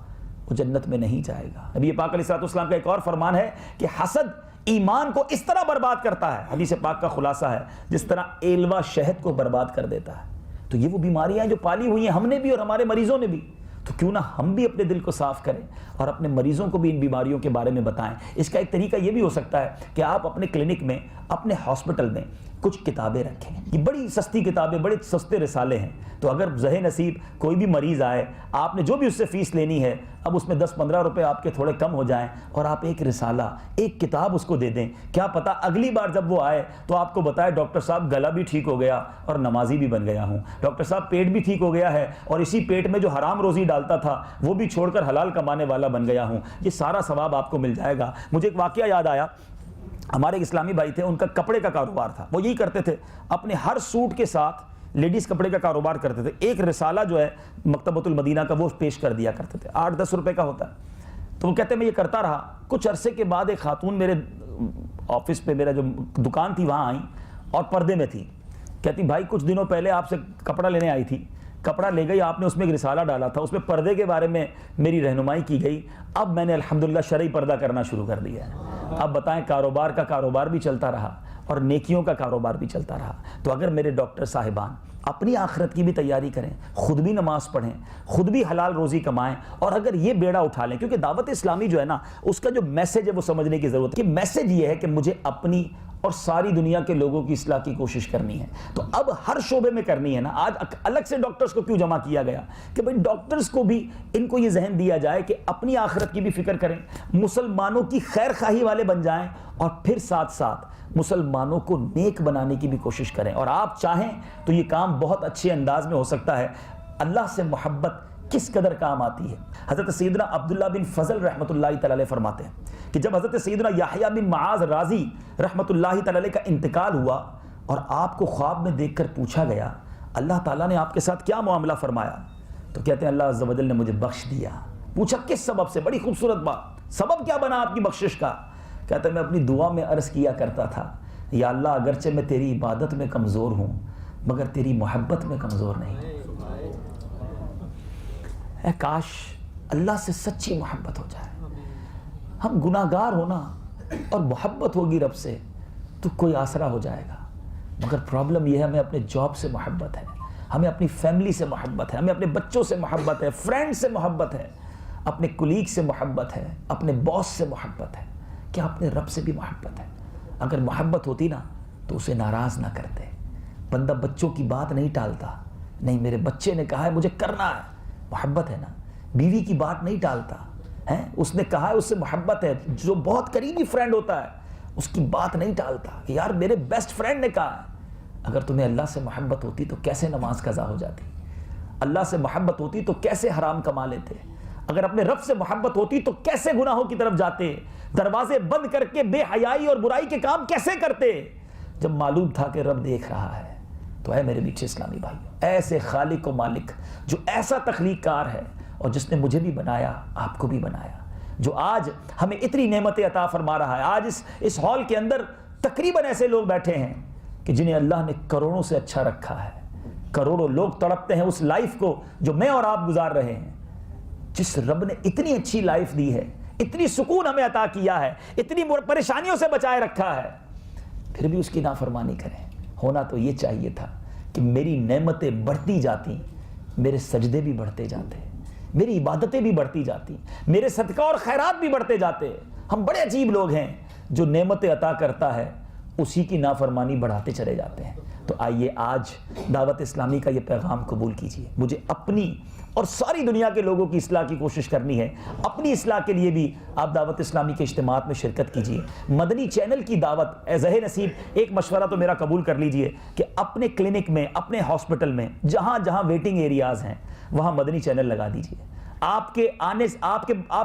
وہ جنت میں نہیں جائے گا. نبی پاک علیہ الصلوۃ والسلام کا ایک اور فرمان ہے کہ حسد ایمان کو اس طرح برباد کرتا ہے، حدیث پاک کا خلاصہ ہے، جس طرح ایلوا شہد کو برباد کر دیتا ہے. تو یہ وہ بیماریاں جو پالی ہوئی ہیں ہم نے بھی اور ہمارے مریضوں نے بھی. تو کیوں نہ ہم بھی اپنے دل کو صاف کریں اور اپنے مریضوں کو بھی ان بیماریوں کے بارے میں بتائیں. اس کا ایک طریقہ یہ بھی ہو سکتا ہے کہ آپ اپنے کلینک میں, اپنے ہاسپٹل میں کچھ کتابیں رکھیں. یہ بڑی سستی کتابیں, بڑے سستے رسالے ہیں. تو اگر ذہ نصیب کوئی بھی مریض آئے, آپ نے جو بھی اس سے فیس لینی ہے, اب اس میں 10-15 روپے آپ کے تھوڑے کم ہو جائیں اور آپ ایک رسالہ, ایک کتاب اس کو دے دیں. کیا پتہ اگلی بار جب وہ آئے تو آپ کو بتائے ڈاکٹر صاحب گلا بھی ٹھیک ہو گیا اور نمازی بھی بن گیا ہوں, ڈاکٹر صاحب پیٹ بھی ٹھیک ہو گیا ہے اور اسی پیٹ میں جو حرام روزی ڈالتا تھا وہ بھی چھوڑ کر حلال کمانے والا بن گیا ہوں. یہ سارا ثواب آپ کو مل جائے گا. مجھے ایک واقعہ یاد آیا, ہمارے ایک اسلامی بھائی تھے, ان کا کپڑے کا کاروبار تھا. وہ یہی کرتے تھے, اپنے ہر سوٹ کے ساتھ لیڈیز کپڑے کا کاروبار کرتے تھے. ایک رسالہ جو ہے مکتبۃ المدینہ کا وہ پیش کر دیا کرتے تھے, 8-10 روپے کا ہوتا ہے. تو وہ کہتے ہیں میں یہ کرتا رہا. کچھ عرصے کے بعد ایک خاتون میرے آفس پہ, میرا جو دکان تھی وہاں آئیں اور پردے میں تھی. کہتی بھائی کچھ دنوں پہلے آپ سے کپڑا لینے آئی تھی, کپڑا لے گئی, آپ نے اس میں ایک رسالہ ڈالا تھا, اس میں پردے کے بارے میں میری رہنمائی کی گئی. اب میں نے الحمدللہ شرعی پردہ کرنا شروع کر دیا ہے. اب بتائیں, کاروبار کا کاروبار بھی چلتا رہا اور نیکیوں کا کاروبار بھی چلتا رہا. تو اگر میرے ڈاکٹر صاحبان اپنی آخرت کی بھی تیاری کریں, خود بھی نماز پڑھیں, خود بھی حلال روزی کمائیں, اور اگر یہ بیڑا اٹھا لیں, کیونکہ دعوت اسلامی جو ہے نا, اس کا جو میسج ہے وہ سمجھنے کی ضرورت ہے. کہ میسج یہ ہے کہ مجھے اپنی اور ساری دنیا کے لوگوں کی اصلاح کی کوشش کرنی ہے. تو اب ہر شعبے میں کرنی ہے نا. آج الگ سے ڈاکٹرز کو کیوں جمع کیا گیا کہ بھئی ڈاکٹرز کو بھی ان کو یہ ذہن دیا جائے کہ اپنی آخرت کی بھی فکر کریں, مسلمانوں کی خیر خواہی والے بن جائیں, اور پھر ساتھ ساتھ مسلمانوں کو نیک بنانے کی بھی کوشش کریں. اور آپ چاہیں تو یہ کام بہت اچھے انداز میں ہو سکتا ہے. اللہ سے محبت کس قدر کام آتی ہے. حضرت سیدنا عبداللہ بن فضل رحمۃ اللہ تعالی علیہ فرماتے ہیں کہ جب حضرت سیدنا یحییٰ بن معاذ رازی رحمۃ اللہ تعالی علیہ کا انتقال ہوا اور آپ کو خواب میں دیکھ کر پوچھا گیا اللہ تعالیٰ نے آپ کے ساتھ کیا معاملہ فرمایا, تو کہتے ہیں اللہ عز و جل نے مجھے بخش دیا. پوچھا کس سبب سے؟ بڑی خوبصورت بات, سبب کیا بنا آپ کی بخشش کا؟ کہتے ہیں میں اپنی دعا میں عرض کیا کرتا تھا یا اللہ اگرچہ میں تیری عبادت میں کمزور ہوں مگر تیری محبت میں کمزور نہیں. اے کاش اللہ سے سچی محبت ہو جائے. ہم گناہگار ہونا اور محبت ہوگی رب سے تو کوئی آسرا ہو جائے گا. مگر پرابلم یہ ہے ہمیں اپنے جاب سے محبت ہے, ہمیں اپنی فیملی سے محبت ہے, ہمیں اپنے بچوں سے محبت ہے, فرینڈ سے محبت ہے, اپنے کلیگ سے محبت ہے, اپنے باس سے محبت ہے. کیا اپنے رب سے بھی محبت ہے؟ اگر محبت ہوتی نا تو اسے ناراض نہ کرتے. بندہ بچوں کی بات نہیں ٹالتا, نہیں میرے بچے نے کہا ہے مجھے کرنا ہے, محبت ہے نا. بیوی کی بات نہیں ٹالتا ہے, اس نے کہا ہے اس سے محبت ہے. جو بہت قریبی فرینڈ ہوتا ہے اس کی بات نہیں ٹالتا کہ یار میرے بیسٹ فرینڈ نے کہا ہے. اگر تمہیں اللہ سے محبت ہوتی تو کیسے نماز قضا ہو جاتی؟ اللہ سے محبت ہوتی تو کیسے حرام کما لیتے؟ اگر اپنے رب سے محبت ہوتی تو کیسے گناہوں کی طرف جاتے؟ دروازے بند کر کے بے حیائی اور برائی کے کام کیسے کرتے جب معلوم تھا کہ رب دیکھ رہا ہے؟ تو اے میرے میٹھے اسلامی بھائیو, ایسے خالق و مالک جو ایسا تخلیق کار ہے اور جس نے مجھے بھی بنایا آپ کو بھی بنایا, جو آج ہمیں اتنی نعمتیں عطا فرما رہا ہے. آج اس ہال کے اندر تقریباً ایسے لوگ بیٹھے ہیں کہ جنہیں اللہ نے کروڑوں سے اچھا رکھا ہے. کروڑوں لوگ تڑپتے ہیں اس لائف کو جو میں اور آپ گزار رہے ہیں. جس رب نے اتنی اچھی لائف دی ہے, اتنی سکون ہمیں عطا کیا ہے, اتنی پریشانیوں سے بچائے رکھا ہے, پھر بھی اس کی نافرمانی کریں. ہونا تو یہ چاہیے تھا کہ میری نعمتیں بڑھتی جاتی, میرے سجدے بھی بڑھتے جاتے, میری عبادتیں بھی بڑھتی جاتی, میرے صدقہ اور خیرات بھی بڑھتے جاتے. ہم بڑے عجیب لوگ ہیں, جو نعمتیں عطا کرتا ہے اسی کی نافرمانی بڑھاتے چلے جاتے ہیں. تو آئیے آج دعوت اسلامی کا یہ پیغام قبول کیجیے. مجھے اپنی اور ساری دنیا کے لوگوں کی اصلاح کی کوشش کرنی ہے. اپنی اصلاح کے لیے بھی آپ دعوت اسلامی کے اجتماعات میں شرکت کیجیے. مدنی چینل کی دعوت, اے ذہن نصیب ایک مشورہ تو میرا قبول کر لیجئے کہ اپنے کلینک میں, اپنے ہاسپٹل میں, جہاں جہاں ویٹنگ ایریاز ہیں وہاں مدنی چینل لگا دیجیے. آپ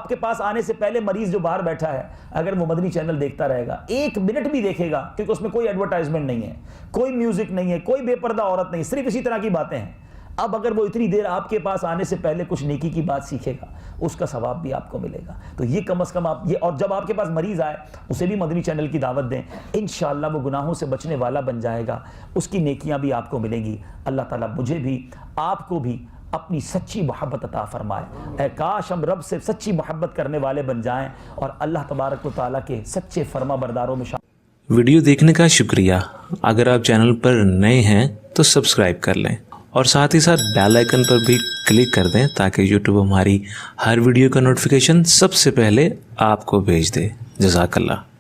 کے پاس آنے سے پہلے مریض جو باہر بیٹھا ہے اگر وہ مدنی چینل دیکھتا رہے گا, 1 منٹ بھی دیکھے گا, کیونکہ اس میں کوئی ایڈورٹائزمنٹ نہیں ہے, کوئی میوزک نہیں ہے, کوئی بے پردہ عورت نہیں, صرف اسی طرح کی باتیں ہیں. اب اگر وہ اتنی دیر آپ کے پاس آنے سے پہلے کچھ نیکی کی بات سیکھے گا اس کا ثواب بھی آپ کو ملے گا. تو یہ کم از کم آپ یہ, اور جب آپ کے پاس مریض آئے اسے بھی مدنی چینل کی دعوت دیں. انشاءاللہ وہ گناہوں سے بچنے والا بن جائے گا, اس کی نیکیاں بھی آپ کو ملیں گی. اللہ تعالیٰ مجھے بھی آپ کو بھی اپنی سچی محبت عطا فرمائے. اے کاش ہم رب سے سچی محبت کرنے والے بن جائیں اور اللہ تبارک و تعالیٰ کے سچے فرما برداروں میں ویڈیو دیکھنے کا شکریہ. اگر آپ چینل پر نئے ہیں تو سبسکرائب کر لیں اور ساتھ ہی ساتھ بیل آئیکن پر بھی کلک کر دیں تاکہ یوٹیوب ہماری ہر ویڈیو کا نوٹیفیکیشن سب سے پہلے آپ کو بھیج دے۔ جزاک اللہ۔